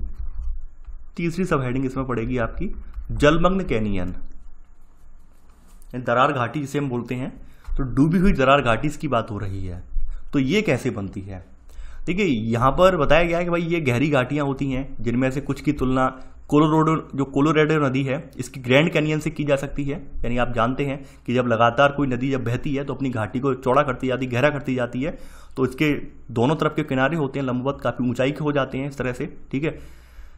तीसरी सब हेडिंग इसमें पड़ेगी आपकी, जलमग्न कैनियन, दरार घाटी जिसे हम बोलते हैं। तो डूबी हुई दरार घाटी इसकी बात हो रही है। तो ये कैसे बनती है, देखिए यहाँ पर बताया गया है कि भाई ये गहरी घाटियां होती हैं, जिनमें से कुछ की तुलना कोलोरेडो नदी है, इसकी ग्रैंड कैनियन से की जा सकती है। यानी आप जानते हैं कि जब लगातार कोई नदी जब बहती है तो अपनी घाटी को चौड़ा करती जाती, गहरा करती जाती है, तो इसके दोनों तरफ के किनारे होते हैं लंबवत, काफ़ी ऊंचाई के हो जाते हैं इस तरह से। ठीक है,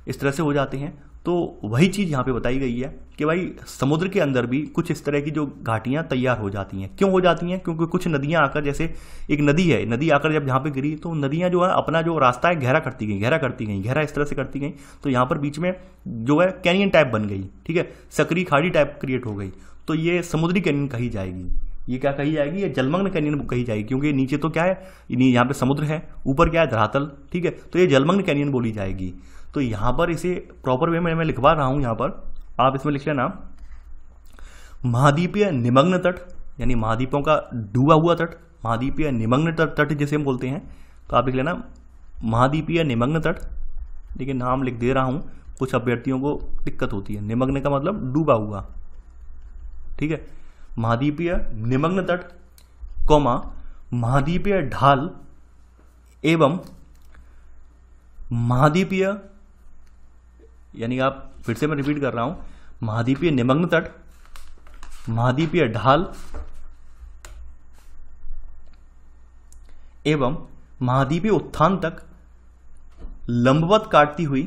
इस तरह से हो जाते हैं। तो वही चीज़ यहाँ पे बताई गई है कि भाई समुद्र के अंदर भी कुछ इस तरह की जो घाटियाँ तैयार हो जाती हैं। क्यों हो जाती हैं, क्योंकि कुछ नदियाँ आकर, जैसे एक नदी है, नदी आकर जब यहाँ पे गिरी तो नदियाँ जो है अपना जो रास्ता है गहरा करती गई, गहरा इस तरह से करती गई, तो यहाँ पर बीच में जो है कैनियन टाइप बन गई। ठीक है, सकरी खाड़ी टाइप क्रिएट हो गई, तो ये समुद्री कैनियन कही जाएगी। ये क्या कही जाएगी, ये जलमग्न कैनियन कही जाएगी, क्योंकि नीचे तो क्या है, यहाँ पे समुद्र है, ऊपर क्या है, धरातल। ठीक है, तो ये जलमग्न कैनियन बोली जाएगी। तो यहाँ पर इसे प्रॉपर वे में मैं लिखवा रहा हूँ, यहाँ पर आप इसमें लिख लेना, महाद्वीपीय निमग्न तट, यानी महाद्वीपों का डूबा हुआ तट, महाद्वीपीय निमग्न तट जिसे हम बोलते हैं। तो आप लिख लेना महाद्वीपीय निमग्न तट, लेकिन नाम लिख दे रहा हूँ, कुछ अभ्यर्थियों को दिक्कत होती है, निमग्न का मतलब डूबा हुआ। ठीक है, महाद्वीपीय निमग्न तट, कौमा महाद्वीपीय ढाल एवं महाद्वीपीय, यानी आप फिर से मैं रिपीट कर रहा हूं, महाद्वीपीय निमग्न तट, महाद्वीपीय ढाल एवं महाद्वीपीय उत्थान तक लंबवत काटती हुई,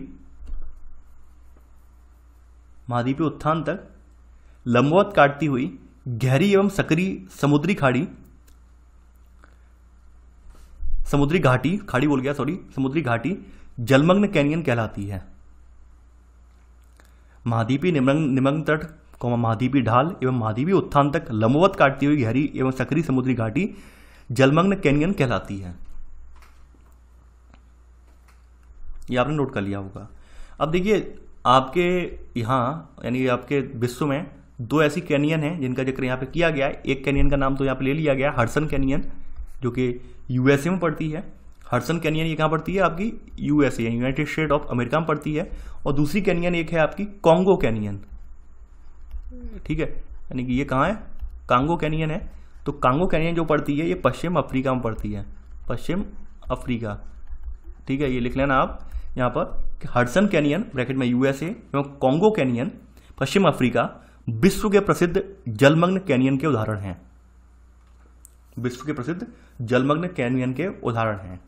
महाद्वीपीय उत्थान तक लंबवत काटती हुई गहरी एवं सकरी समुद्री खाड़ी, समुद्री घाटी, खाड़ी बोल गया सॉरी, समुद्री घाटी जलमग्न कैनियन कहलाती है। महाद्वीपीय निमग्न तट, महाद्वीपीय ढाल एवं महाद्वीपीय उत्थान तक लंबवत काटती हुई गहरी एवं सकरी समुद्री घाटी जलमग्न कैनियन कहलाती है। ये आपने नोट कर लिया होगा। अब देखिए आपके यहाँ, यानी आपके विश्व में दो ऐसी कैनियन हैं जिनका जिक्र यहाँ पे किया गया है। एक कैनियन का नाम तो यहाँ पे ले लिया गया, हडसन कैनियन, जो कि यूएसए में पड़ती है। हडसन कैनियन ये कहाँ पड़ती है आपकी, यूएसए यानी यूनाइटेड स्टेट ऑफ अमेरिका में पड़ती है। और दूसरी कैनियन एक है आपकी कॉन्गो कैनियन। ठीक है, यानी कि ये कहाँ है, कांगो कैनियन है। तो कांगो कैनियन जो पड़ती है ये पश्चिम अफ्रीका में पड़ती है, पश्चिम अफ्रीका। ठीक है, ये लिख लेना आप यहाँ पर कि हडसन कैनियन ब्रैकेट में यूएसए एवं कॉन्गो कैनियन पश्चिम अफ्रीका विश्व के प्रसिद्ध जलमग्न कैनियन के उदाहरण हैं, विश्व के प्रसिद्ध जलमग्न कैनियन के उदाहरण हैं।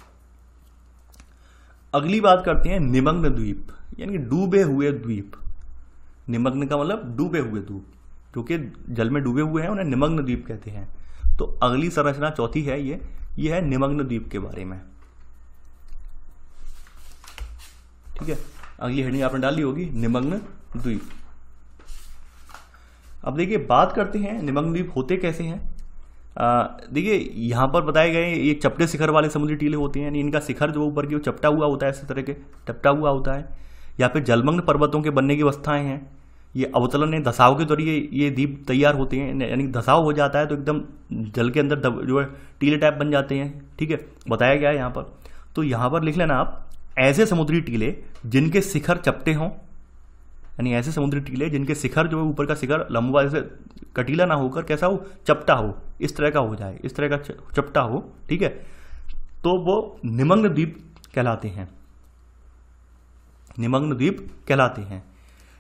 अगली बात करते हैं निमग्न द्वीप, यानी डूबे हुए द्वीप। निमग्न का मतलब डूबे हुए द्वीप, जो कि जल में डूबे हुए हैं उन्हें निमग्न द्वीप कहते हैं। तो अगली संरचना चौथी है, ये है निमग्न द्वीप के बारे में। ठीक है, अगली हेडिंग आपने डाली होगी निमग्न द्वीप। अब देखिए बात करते हैं निमग्न द्वीप होते कैसे हैं। देखिए यहाँ पर बताए गए ये चपटे शिखर वाले समुद्री टीले होते हैं, यानी इनका शिखर जो ऊपर की वो चपटा हुआ होता है, इस तरह के टपटा हुआ होता है। यहाँ पे जलमग्न पर्वतों के बनने की अवस्थाएं हैं, ये अवतलन है, धसाव के जरिए ये द्वीप तैयार होते हैं, यानी धसाव हो जाता है तो एकदम जल के अंदर जो है टीले टाइप बन जाते हैं। ठीक है, बताया गया है यहाँ पर। तो यहाँ पर लिख लेना आप, ऐसे समुद्री टीले जिनके शिखर चपटे हों, यानी ऐसे समुद्री टीले जिनके शिखर जो है ऊपर का शिखर लंबा जैसे कटीला ना होकर कैसा हो, चपटा हो, इस तरह का हो जाए, इस तरह का चपटा हो। ठीक है, तो वो निमग्न द्वीप कहलाते हैं, निमग्न द्वीप कहलाते हैं।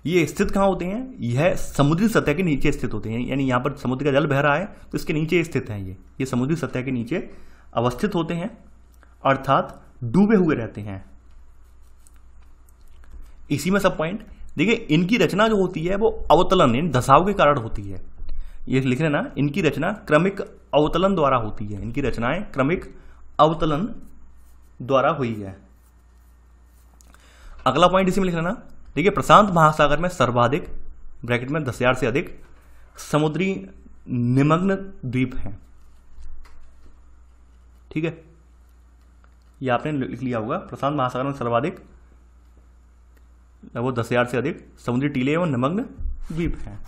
ये स्थित कहाँ होते हैं? यह समुद्री सतह के नीचे स्थित होते हैं, यानी यहाँ पर समुद्र का जल बह रहा है तो इसके नीचे स्थित है ये समुद्री सतह के नीचे अवस्थित होते हैं, अर्थात डूबे हुए रहते हैं। इसी में सब पॉइंट देखिए, इनकी रचना जो होती है वो अवतलन यानी धसाव के कारण होती है। ये लिख लेना, इनकी रचना क्रमिक अवतलन द्वारा होती है, इनकी रचनाएं क्रमिक अवतलन द्वारा हुई है। अगला पॉइंट इसी में लिख लेना, देखिए प्रशांत महासागर में सर्वाधिक ब्रैकेट में 10,000 से अधिक समुद्री निमग्न द्वीप हैं। ठीक है, ये आपने लिख लिया होगा, प्रशांत महासागर में सर्वाधिक लगभग 10,000 से अधिक समुद्री टीले एवं निमग्न द्वीप हैं।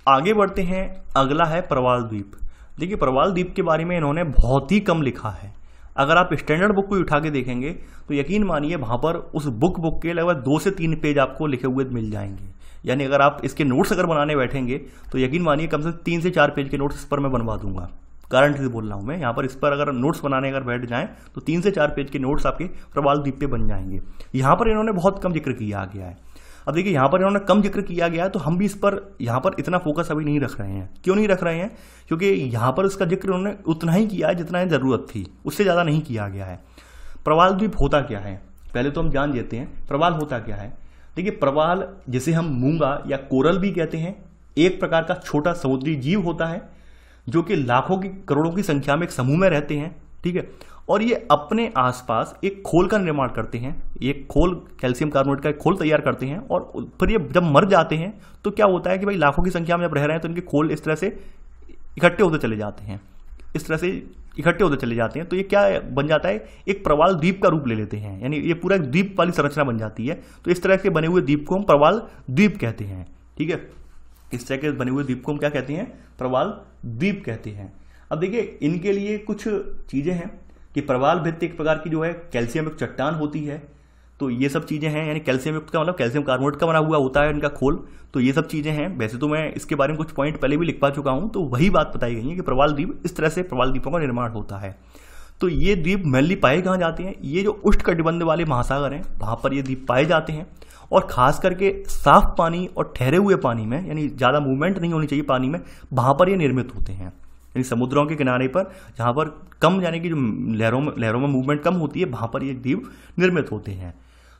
आगे बढ़ते हैं, अगला है प्रवाल द्वीप। देखिए प्रवाल द्वीप के बारे में इन्होंने बहुत ही कम लिखा है। अगर आप स्टैंडर्ड बुक को उठा के देखेंगे तो यकीन मानिए वहां पर उस बुक के लगभग 2 से 3 पेज आपको लिखे हुए मिल जाएंगे। यानी अगर आप इसके नोट्स अगर बनाने बैठेंगे तो यकीन मानिए कम से कम 3 से 4 पेज के नोट्स इस पर मैं बनवा दूंगा, गारंटी से बोल रहा हूं मैं। यहाँ पर इस पर अगर नोट्स बनाने अगर बैठ जाएं तो 3 से 4 पेज के नोट्स आपके प्रवाल द्वीप पे बन जाएंगे। यहाँ पर इन्होंने बहुत कम जिक्र किया गया है। अब देखिए यहाँ पर इन्होंने कम जिक्र किया गया है तो हम भी इस पर यहाँ पर इतना फोकस अभी नहीं रख रहे हैं। क्यों नहीं रख रहे हैं? क्योंकि यहाँ पर इसका जिक्र उन्होंने उतना ही किया है जितना जरूरत थी, उससे ज़्यादा नहीं किया गया है। प्रवाल द्वीप होता क्या है, पहले तो हम जान लेते हैं प्रवाल होता क्या है। देखिए प्रवाल जिसे हम मूंगा या कोरल भी कहते हैं, एक प्रकार का छोटा समुद्री जीव होता है जो कि लाखों की करोड़ों की संख्या में एक समूह में रहते हैं। ठीक है, और ये अपने आसपास एक खोल का निर्माण करते हैं, एक खोल कैल्शियम कार्बोनेट का एक खोल तैयार करते हैं और फिर ये जब मर जाते हैं तो क्या होता है कि भाई लाखों की संख्या में जब रह रहे हैं तो इनके खोल इस तरह से इकट्ठे होते चले जाते हैं, इस तरह से इकट्ठे होते चले जाते हैं। तो ये क्या बन जाता है, एक प्रवाल द्वीप का रूप ले लेते हैं, यानी ये पूरा द्वीप वाली संरचना बन जाती है। तो इस तरह के बने हुए द्वीप को हम प्रवाल द्वीप कहते हैं। ठीक है, इस तरह के बने हुए द्वीप को हम क्या कहते हैं, प्रवाल द्वीप कहते हैं। अब देखिए इनके लिए कुछ चीजें हैं कि प्रवाल भित्ति एक प्रकार की जो है कैल्शियम युक्त चट्टान होती है। तो ये सब चीजें हैं, यानी कैल्शियम युक्त का मतलब कैल्शियम कार्बोनेट का बना हुआ होता है इनका खोल। तो ये सब चीजें हैं। वैसे तो मैं इसके बारे में कुछ पॉइंट पहले भी लिख पा चुका हूं, तो वही बात बताई गई है कि प्रवाल द्वीप इस तरह से प्रवाल द्वीपों का निर्माण होता है। तो ये द्वीप मेनली पाए कहाँ जाते हैं, ये जो उष्णकटिबंध वाले महासागर हैं वहां पर ये द्वीप पाए जाते हैं। और खास करके साफ पानी और ठहरे हुए पानी में, यानी ज्यादा मूवमेंट नहीं होनी चाहिए पानी में, वहां पर ये निर्मित होते हैं। यानी समुद्रों के किनारे पर जहां पर कम, यानी कि जो लहरों में मूवमेंट कम होती है, वहां पर ये द्वीप निर्मित होते हैं।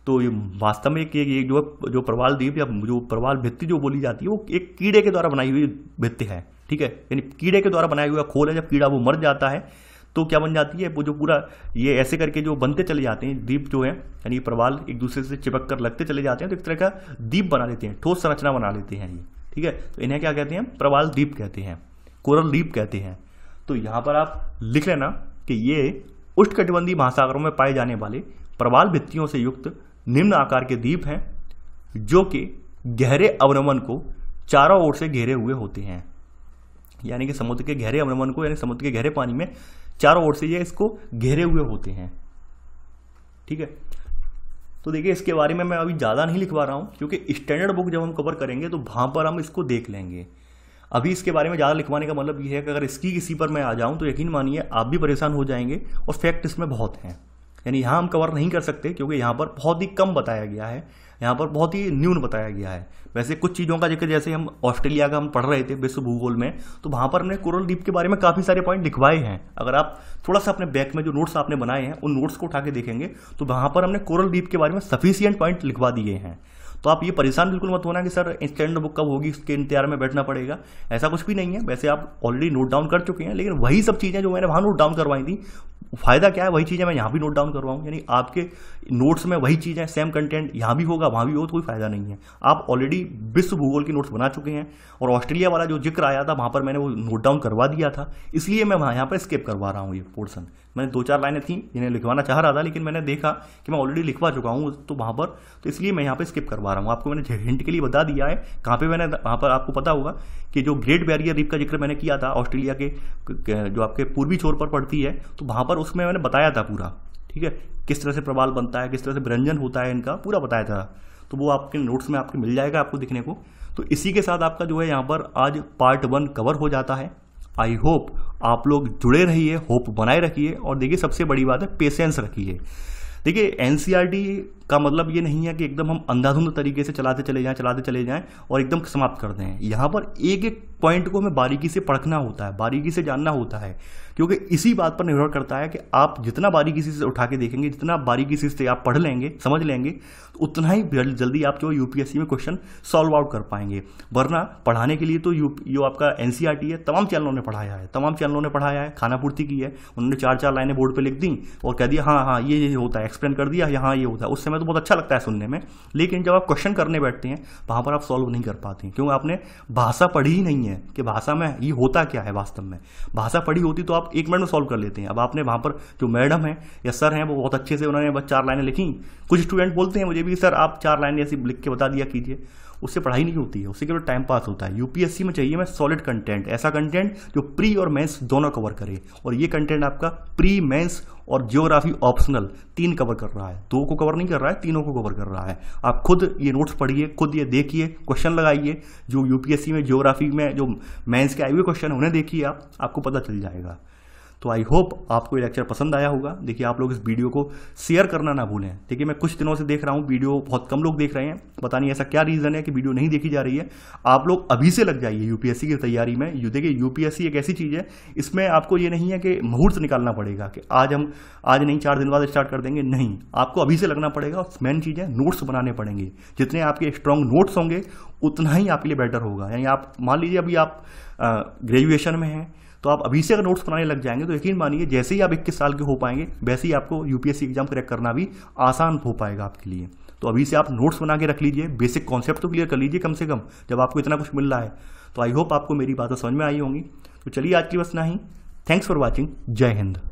तो ये वास्तव में ये जो प्रवाल द्वीप या जो प्रवाल भित्ति जो बोली जाती है वो एक कीड़े के द्वारा बनाई हुई भित्ति है। ठीक है, यानी कीड़े के द्वारा बनाया हुआ खोल है। जब कीड़ा वो मर जाता है तो क्या बन जाती है, वो जो पूरा ये ऐसे करके जो बनते चले जाते हैं द्वीप जो है, यानी प्रवाल एक दूसरे से चिपक कर लगते चले जाते हैं तो एक तरह का द्वीप बना लेते हैं, ठोस संरचना बना लेते हैं ये। ठीक है, तो इन्हें क्या कहते हैं, प्रवाल द्वीप कहते हैं, कोरल द्वीप कहते हैं। तो यहां पर आप लिख लेना कि ये उष्णकटिबंधीय महासागरों में पाए जाने वाले प्रवाल भित्तियों से युक्त निम्न आकार के द्वीप हैं जो कि गहरे अवनमन को चारों ओर से घेरे हुए होते हैं। यानी कि समुद्र के गहरे अवनमन को, यानी समुद्र के गहरे पानी में चारों ओर से ये इसको घेरे हुए होते हैं। ठीक है, तो देखिए इसके बारे में मैं अभी ज्यादा नहीं लिखवा रहा हूं क्योंकि स्टैंडर्ड बुक जब हम कवर करेंगे तो वहां पर हम इसको देख लेंगे। अभी इसके बारे में ज़्यादा लिखवाने का मतलब ये है कि अगर इसकी किसी पर मैं आ जाऊं तो यकीन मानिए आप भी परेशान हो जाएंगे, और फैक्ट इसमें बहुत हैं। यानी यहाँ हम कवर नहीं कर सकते क्योंकि यहाँ पर बहुत ही कम बताया गया है, यहाँ पर बहुत ही न्यून बताया गया है। वैसे कुछ चीज़ों का जिक्र, जैसे हम ऑस्ट्रेलिया का हम पढ़ रहे थे विश्व भूगोल में, तो वहाँ पर हमने कोरल द्वीप के बारे में काफ़ी सारे पॉइंट लिखवाए हैं। अगर आप थोड़ा सा अपने बैक में जो नोट्स आपने बनाए हैं उन नोट्स को उठा के देखेंगे तो वहाँ पर हमने कोरल द्वीप के बारे में सफिशिएंट पॉइंट लिखवा दिए हैं। तो आप ये परेशान बिल्कुल मत होना कि सर स्टैंडर्ड बुक कब होगी, इसके इंतजार में बैठना पड़ेगा, ऐसा कुछ भी नहीं है। वैसे आप ऑलरेडी नोट डाउन कर चुके हैं, लेकिन वही सब चीज़ें जो मैंने वहाँ नोट डाउन करवाई थी फायदा क्या है, वही चीज़ें मैं यहाँ भी नोट डाउन करवाऊँ, यानी आपके नोट्स में वही चीज़ें सेम कंटेंट यहाँ भी होगा वहाँ भी हो, तो कोई फायदा नहीं है। आप ऑलरेडी विश्व भूगोल की नोट्स बना चुके हैं, और ऑस्ट्रेलिया वाला जो जिक्र आया था वहाँ पर मैंने वो नोट डाउन करवा दिया था, इसलिए मैं वहाँ यहाँ पर स्किप करवा रहा हूँ ये पोर्सन। मैंने 2-4 लाइनें थी जिन्हें लिखवाना चाह रहा था, लेकिन मैंने देखा कि मैं ऑलरेडी लिखवा चुका हूँ तो वहाँ पर, तो इसलिए मैं यहाँ पर स्किप करवा रहा हूँ। आपको मैंने हिंट के लिए बता दिया है कहाँ पे मैंने, वहाँ पर आपको पता होगा कि जो ग्रेट बैरियर रीफ का जिक्र मैंने किया था ऑस्ट्रेलिया के जो आपके पूर्वी छोर पर पड़ती है, तो वहाँ पर उसमें मैंने बताया था पूरा, ठीक है, किस तरह से प्रवाल बनता है, किस तरह से व्यंजन होता है इनका, पूरा बताया था। तो वो आपके नोट्स में आपके मिल जाएगा आपको दिखने को। तो इसी के साथ आपका जो है यहाँ पर आज पार्ट 1 कवर हो जाता है। आई होप आप लोग जुड़े रहिए, होप बनाए रखिए, और देखिए सबसे बड़ी बात है पेशेंस रखिए। देखिए एनसीईआरटी का मतलब ये नहीं है कि एकदम हम अंधाधुंध तरीके से चलाते चले जाएं और एकदम समाप्त कर दें। यहाँ पर एक एक पॉइंट को हमें बारीकी से परखना होता है, बारीकी से जानना होता है, क्योंकि इसी बात पर निर्भर करता है कि आप जितना बारीकी से उठा के देखेंगे, जितना बारीकी से आप पढ़ लेंगे, समझ लेंगे, तो उतना ही जल्दी आप जो यूपीएससी में क्वेश्चन सॉल्व आउट कर पाएंगे। वरना पढ़ाने के लिए तो जो आपका एनसीईआरटी है तमाम चैनलों ने पढ़ाया है, खाना पूर्ति की है, उन्होंने 4-4 लाइनें बोर्ड पे लिख दी और कह दिया हाँ ये होता है, एक्सप्लेन कर दिया, यहाँ ये होता है। उस समय तो बहुत अच्छा लगता है सुनने में, लेकिन जब आप क्वेश्चन करने बैठते हैं वहाँ पर आप सॉल्व नहीं कर पाते हैं, क्योंकि आपने भाषा पढ़ी ही नहीं है कि भाषा में ये होता क्या है। वास्तव में भाषा पढ़ी होती तो आप 1 मिनट में सॉल्व कर लेते हैं। अब आपने वहाँ पर जो मैडम है या सर हैं वो बहुत अच्छे से उन्होंने बस 4 लाइनें लिखी। कुछ स्टूडेंट बोलते हैं मुझे भी सर आप 4 लाइनें ऐसी लिख के बता दिया कीजिए, उससे पढ़ाई नहीं होती है, उससे केवल टाइम पास होता है। यूपीएससी में चाहिए मैं सॉलिड कंटेंट, ऐसा कंटेंट जो प्री और मेंस दोनों कवर करे, और ये कंटेंट आपका प्री, मेंस और ज्योग्राफी ऑप्शनल 3 कवर कर रहा है, 2 को कवर नहीं कर रहा है, 3 को कवर कर रहा है। आप खुद ये नोट्स पढ़िए, खुद ये देखिए, क्वेश्चन लगाइए, जो यूपीएससी में ज्योग्राफी में जो मेंस के आए हुए क्वेश्चन उन्हें देखिए, आपको पता चल जाएगा। तो आई होप आपको ये लेक्चर पसंद आया होगा। देखिए आप लोग इस वीडियो को शेयर करना ना भूलें। देखिए मैं कुछ दिनों से देख रहा हूँ वीडियो बहुत कम लोग देख रहे हैं, पता नहीं ऐसा क्या रीज़न है कि वीडियो नहीं देखी जा रही है। आप लोग अभी से लग जाइए यूपीएससी की तैयारी में। देखिए यूपीएससी एक ऐसी चीज़ है, इसमें आपको ये नहीं है कि मुहूर्त निकालना पड़ेगा कि आज नहीं 4 दिन बाद स्टार्ट कर देंगे, नहीं, आपको अभी से लगना पड़ेगा। और मेन चीज़ है नोट्स बनाने पड़ेंगे। जितने आपके स्ट्रॉन्ग नोट्स होंगे उतना ही आपके लिए बेटर होगा। यानी आप मान लीजिए अभी आप ग्रेजुएशन में हैं, तो आप अभी से अगर नोट्स बनाने लग जाएंगे तो यकीन मानिए जैसे ही आप 21 साल के हो पाएंगे वैसे ही आपको यूपीएससी एग्जाम क्रैक करना भी आसान हो पाएगा आपके लिए। तो अभी से आप नोट्स बना के रख लीजिए, बेसिक कॉन्सेप्ट तो क्लियर कर लीजिए कम से कम, जब आपको इतना कुछ मिल रहा है। तो आई होप आपको मेरी बातें समझ में आई होंगी। तो चलिए आज की बस इतना ही। Thanks for watching. जय हिंद।